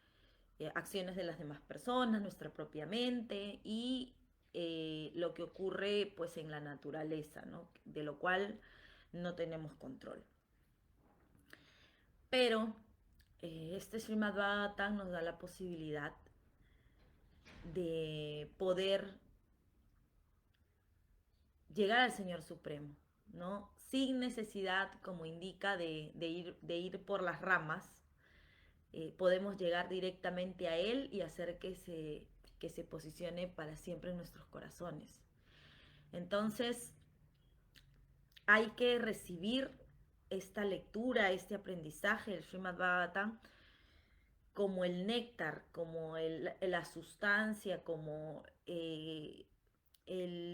acciones de las demás personas, nuestra propia mente y lo que ocurre pues en la naturaleza, ¿no? De lo cual no tenemos control. Pero este Srimad Bhagavatam nos da la posibilidad de poder llegar al Señor Supremo, ¿no? Sin necesidad, como indica, de ir por las ramas, podemos llegar directamente a Él y hacer que se posicione para siempre en nuestros corazones. Entonces, hay que recibir esta lectura, este aprendizaje del Srimad Bhagavatam como el néctar, como la sustancia, como el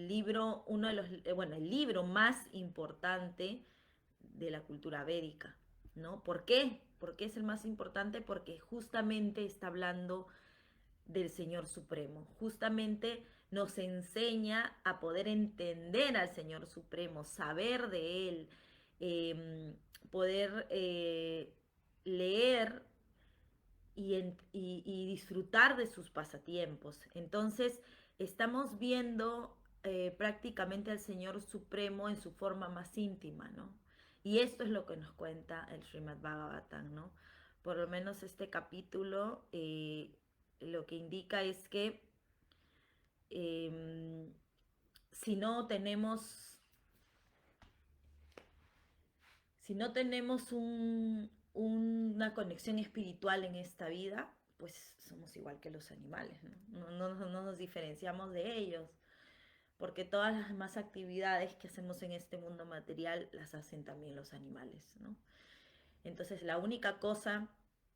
libro, el libro más importante de la cultura védica, ¿no? ¿Por qué? ¿Por qué es el más importante? Porque justamente está hablando del Señor Supremo. Justamente nos enseña a poder entender al Señor Supremo, saber de Él, poder leer y disfrutar de sus pasatiempos. Entonces, estamos viendo prácticamente al Señor Supremo en su forma más íntima, ¿no? Y esto es lo que nos cuenta el Srimad Bhagavatam, ¿no? Por lo menos este capítulo lo que indica es que eh, si no tenemos, si no tenemos una conexión espiritual en esta vida, pues somos igual que los animales, ¿no? No nos diferenciamos de ellos, porque todas las demás actividades que hacemos en este mundo material las hacen también los animales, ¿no? Entonces la única cosa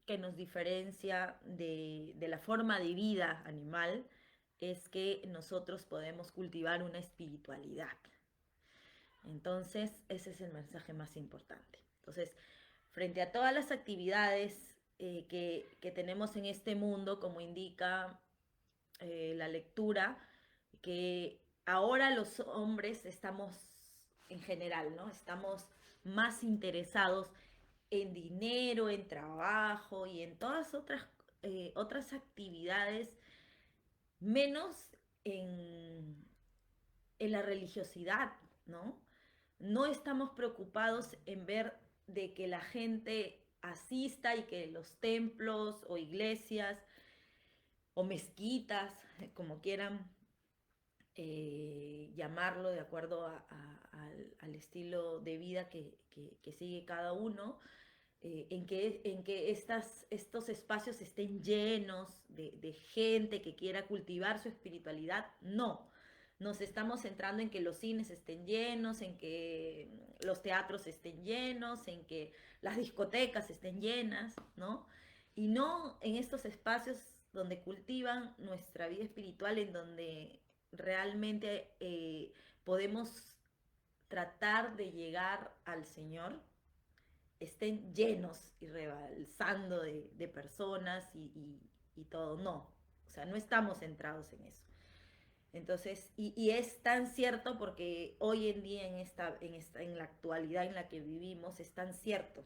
que nos diferencia de la forma de vida animal es que nosotros podemos cultivar una espiritualidad. Entonces ese es el mensaje más importante. Entonces, frente a todas las actividades que tenemos en este mundo, como indica la lectura, que ahora los hombres estamos en general, ¿no? Estamos más interesados en dinero, en trabajo y en todas otras actividades, menos en la religiosidad, ¿no? No estamos preocupados en ver de que la gente asista y que los templos o iglesias o mezquitas, como quieran llamarlo de acuerdo al estilo de vida que sigue cada uno, en que estos espacios estén llenos de gente que quiera cultivar su espiritualidad. No, nos estamos centrando en que los cines estén llenos, en que los teatros estén llenos, en que las discotecas estén llenas, ¿no? Y no en estos espacios donde cultivan nuestra vida espiritual, en donde realmente podemos tratar de llegar al Señor, estén llenos y rebalsando de personas y todo. No, o sea, no estamos centrados en eso. Entonces, y es tan cierto porque hoy en día en la actualidad en la que vivimos es tan cierto.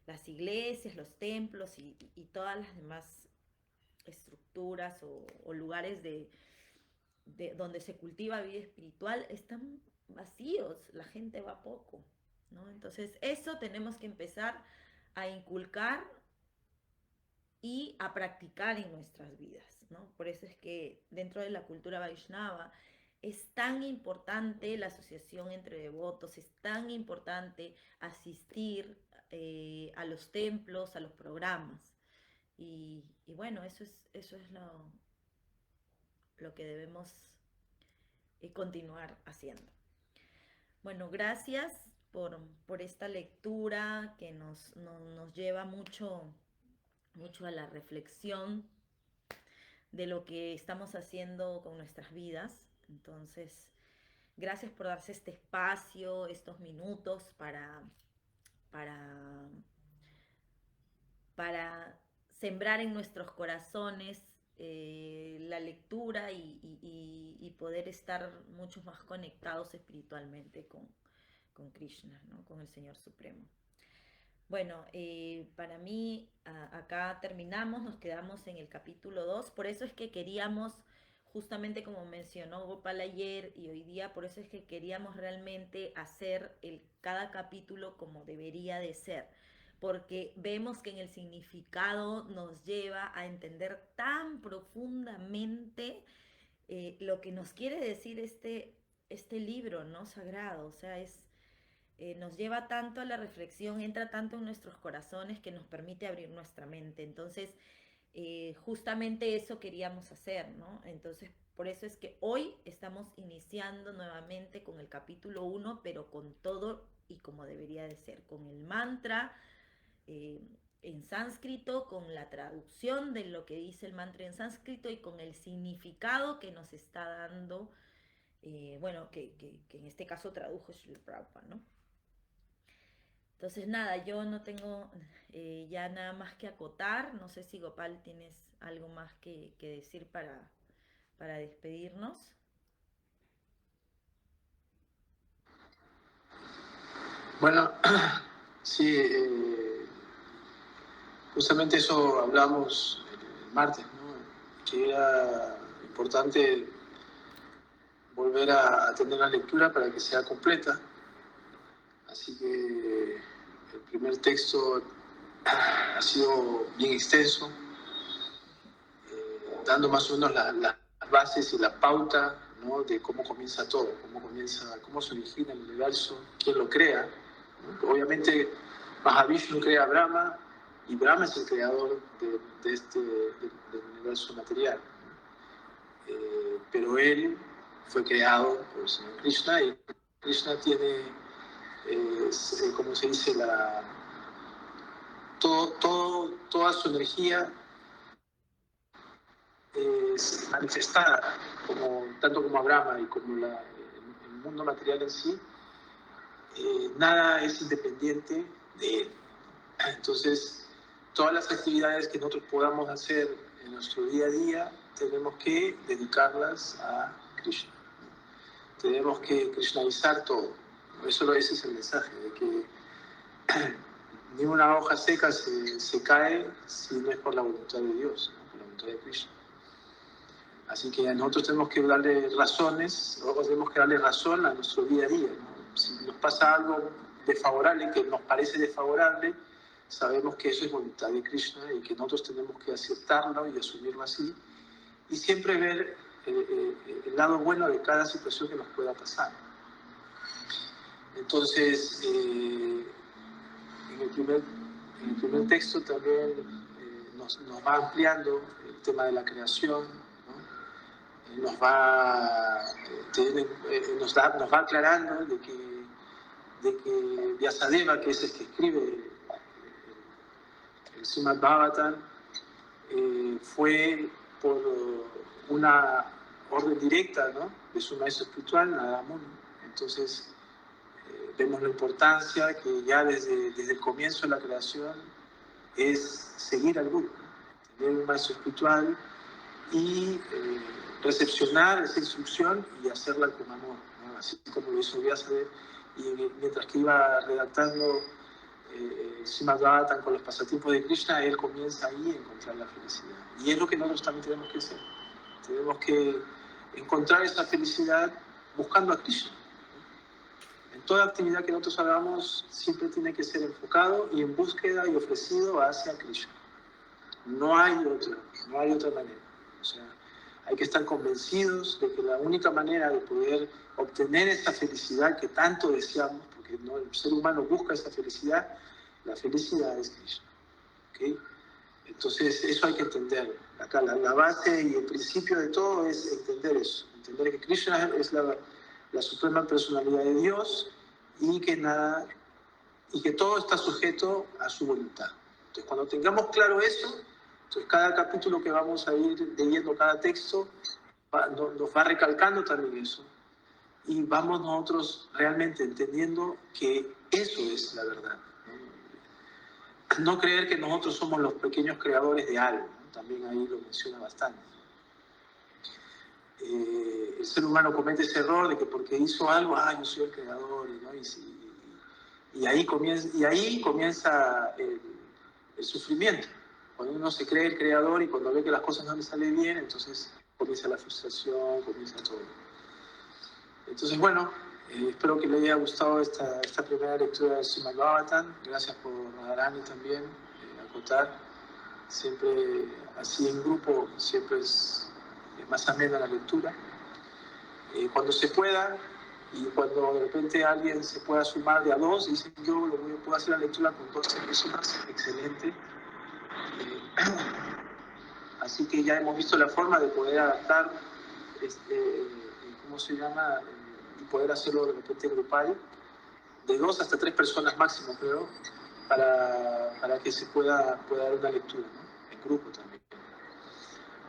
las iglesias, los templos y todas las demás estructuras o lugares de donde se cultiva vida espiritual están vacíos, la gente va poco, ¿no? Entonces eso tenemos que empezar a inculcar y a practicar en nuestras vidas, ¿no? Por eso es que dentro de la cultura Vaishnava es tan importante la asociación entre devotos, es tan importante asistir a los templos, a los programas. Y bueno, eso es lo que debemos continuar haciendo. Bueno, gracias por esta lectura que nos lleva mucho a la reflexión de lo que estamos haciendo con nuestras vidas. Entonces, gracias por darse este espacio, estos minutos para sembrar en nuestros corazones la lectura y poder estar mucho más conectados espiritualmente con Krishna, ¿no? Con el Señor Supremo. Bueno, para mí acá terminamos, nos quedamos en el capítulo 2, por eso es que queríamos, justamente como mencionó Gopal ayer y hoy día, por eso es que queríamos realmente hacer cada capítulo como debería de ser, porque vemos que en el significado nos lleva a entender tan profundamente lo que nos quiere decir este libro, ¿no? Sagrado, o sea, nos lleva tanto a la reflexión, entra tanto en nuestros corazones que nos permite abrir nuestra mente. Entonces, justamente eso queríamos hacer, ¿no? Entonces, por eso es que hoy estamos iniciando nuevamente con el capítulo 1, pero con todo y como debería de ser, con el mantra en sánscrito, con la traducción de lo que dice el mantra en sánscrito y con el significado que nos está dando, bueno, que en este caso tradujo Srila Prabhupada, ¿no? Entonces, nada, yo no tengo ya nada más que acotar. No sé si Gopal tienes algo más que decir para despedirnos. Bueno, sí, justamente eso hablamos el martes, ¿no? Que era importante volver a tener la lectura para que sea completa. Así que el primer texto ha sido bien extenso, dando más o menos las bases y la pauta, ¿no? De cómo comienza todo, cómo se origina el universo, quién lo crea, ¿no? Obviamente Mahavishnu crea a Brahma y Brahma es el creador del universo material, ¿no? Pero él fue creado por el Señor Krishna y Krishna tiene, como se dice, toda su energía es manifestada, tanto como Brahma y como el mundo material en sí. Nada es independiente de él. Entonces, todas las actividades que nosotros podamos hacer en nuestro día a día, tenemos que dedicarlas a Krishna. Tenemos que krishnalizar todo. Ese es el mensaje, de que ni una hoja seca se cae si no es por la voluntad de Dios, ¿no? Por la voluntad de Krishna. Así que nosotros tenemos que darle razones, nosotros tenemos que darle razón a nuestro día a día, ¿no? Si nos pasa algo desfavorable, que nos parece desfavorable, sabemos que eso es voluntad de Krishna y que nosotros tenemos que aceptarlo y asumirlo así, y siempre ver el lado bueno de cada situación que nos pueda pasar. Entonces, en el primer texto también nos va ampliando el tema de la creación, ¿no? Nos va aclarando de que Vyasadeva, que es el que escribe el Srimad Bhagavatam, fue por una orden directa, ¿no? De su maestro espiritual, Narada Muni. Entonces, vemos la importancia que ya desde el comienzo de la creación es seguir al Guru, ¿no? Tener un maestro espiritual y recepcionar esa instrucción y hacerla con amor, ¿no? Así como lo hizo Vyasadeva, y mientras que iba redactando Srimad Bhagavatam con los pasatiempos de Krishna, él comienza ahí a encontrar la felicidad. Y es lo que nosotros también tenemos que hacer. Tenemos que encontrar esa felicidad buscando a Krishna. En toda actividad que nosotros hagamos siempre tiene que ser enfocado y en búsqueda y ofrecido hacia Krishna. No hay otra manera. O sea, hay que estar convencidos de que la única manera de poder obtener esa felicidad que tanto deseamos, porque ¿no? El ser humano busca esa felicidad, la felicidad es Krishna. ¿Okay? Entonces, eso hay que entender. Acá la base y el principio de todo es entender eso. Entender que Krishna es la suprema personalidad de Dios y que todo está sujeto a su voluntad. Entonces, cuando tengamos claro eso, entonces cada capítulo que vamos a ir leyendo, cada texto, nos va recalcando también eso. Y vamos nosotros realmente entendiendo que eso es la verdad. No creer que nosotros somos los pequeños creadores de algo, ¿no? También ahí lo menciona bastante. El ser humano comete ese error de que porque hizo algo, yo soy el creador, ¿no? Y ahí comienza el sufrimiento. Cuando uno se cree el creador y cuando ve que las cosas no le salen bien, entonces comienza la frustración, comienza todo. Entonces, bueno, espero que le haya gustado esta primera lectura de Srimad Bhagavatam. Gracias por Radharani también, acotar. Siempre así en grupo, siempre es más amena la lectura. Cuando se pueda y cuando de repente alguien se pueda sumar de a dos, dicen yo puedo hacer la lectura con 12 personas, excelente. Así que ya hemos visto la forma de poder adaptar, ¿cómo se llama? Y poder hacerlo de repente grupal, de 2 hasta 3 personas máximo, creo, para que se pueda dar una lectura, ¿no? En grupo también.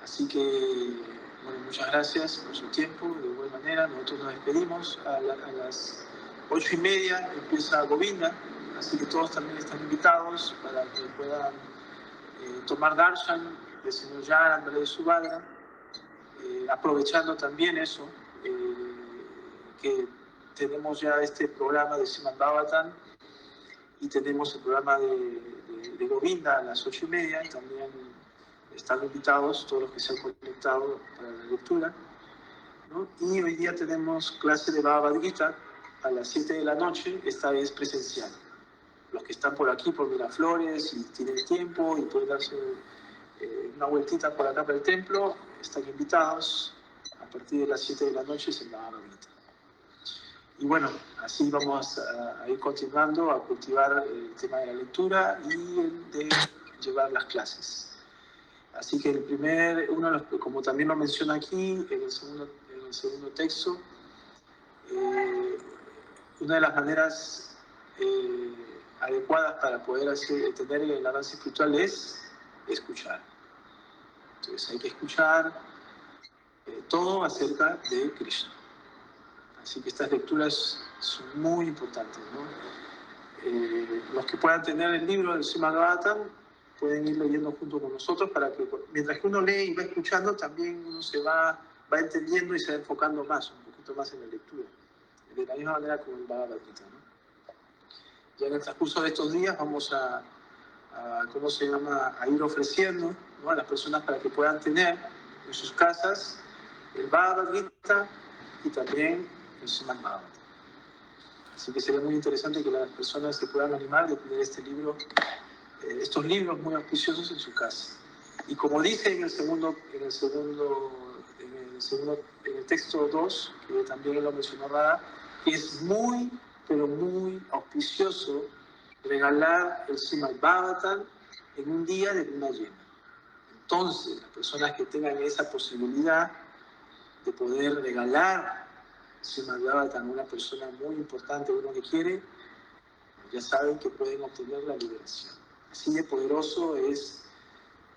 Así que, bueno, muchas gracias por su tiempo, de igual manera. Nosotros nos despedimos a las 8:30, empieza Govinda, así que todos también están invitados para que puedan tomar darshan del señor Yaran, de Subhadra, aprovechando también eso, que tenemos ya este programa de Srimad Bhagavatam y tenemos el programa de Govinda a las 8:30, y también están invitados todos los que se han conectado para la lectura, ¿no? Y hoy día tenemos clase de Bhagavad Gita a las 7 de la noche, esta vez presencial. Los que están por aquí, por Miraflores, y tienen tiempo y pueden darse una vueltita por acá para el templo, están invitados. A partir de las 7 de la noche se van a Gita. Y bueno, así vamos a ir continuando a cultivar el tema de la lectura y el de llevar las clases. Así que como también lo menciona aquí en el segundo texto, una de las maneras adecuadas para poder entender el avance espiritual es escuchar. Entonces hay que escuchar todo acerca de Krishna. Así que estas lecturas son muy importantes, ¿no? Los que puedan tener el libro del Srimad Bhagavatam pueden ir leyendo junto con nosotros para que mientras que uno lee y va escuchando también uno se va entendiendo y se va enfocando más, un poquito más en la lectura. De la misma manera como el Bhagavad Gita, ¿no? Ya en el transcurso de estos días vamos a ir ofreciendo, ¿no? A las personas para que puedan tener en sus casas el Bhagavad Gita y también el Srimad Bhagavatam. Así que sería muy interesante que las personas se puedan animar de tener estos libros muy auspiciosos en su casa. Y como dice en el texto 2, que también lo mencionó Radha, es muy, pero muy auspicioso regalar el Srimad Bhagavatam en un día de luna llena. Entonces, las personas que tengan esa posibilidad de poder regalar Srimad Bhagavatam a una persona muy importante, uno que quiere, ya saben que pueden obtener la liberación. Así de poderoso es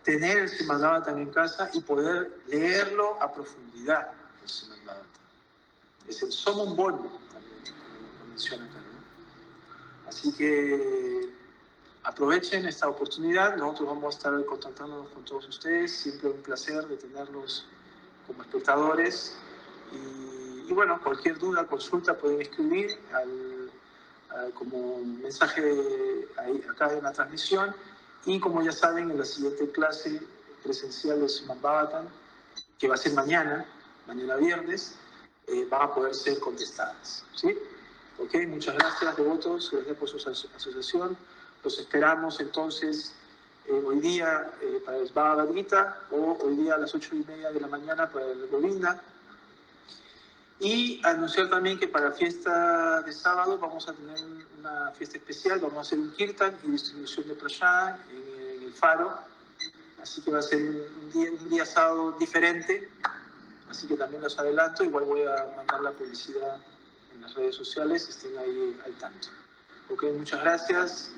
tener el Srimad Bhagavatam en casa y poder leerlo a profundidad, el Srimad Bhagavatam. Es el Summum Bonum, también lo menciona acá, ¿no? Así que aprovechen esta oportunidad. Nosotros vamos a estar contactándonos con todos ustedes. Siempre un placer de tenerlos como espectadores. Y bueno, cualquier duda, consulta, pueden escribir al como mensaje acá en la transmisión. Y como ya saben, en la siguiente clase presencial de Srimad Bhagavatam, que va a ser mañana viernes, van a poder ser contestadas. ¿Sí? Ok, muchas gracias, devotos, gracias por su asociación. Los esperamos entonces hoy día para el Bhagavad Gita, o hoy día a las 8:30 de la mañana para el Govinda. Y anunciar también que para la fiesta de sábado vamos a tener una fiesta especial, vamos a hacer un kirtan y distribución de prasad en el faro. Así que va a ser un día sábado diferente, así que también los adelanto. Igual voy a mandar la publicidad en las redes sociales, estén ahí al tanto. Ok, muchas gracias.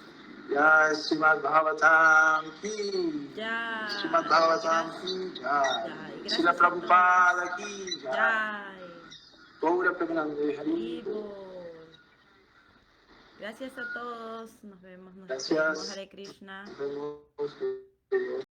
Ya, Srimad Bhagavatam ki. Ya. Srimad Bhagavatam ki. Ya. Gracias Srila a Prabhupada ki. Ya. Ya. Gaura Premanande Hari. Gracias a todos. Nos vemos. Gracias. Hare Krishna. Nos vemos.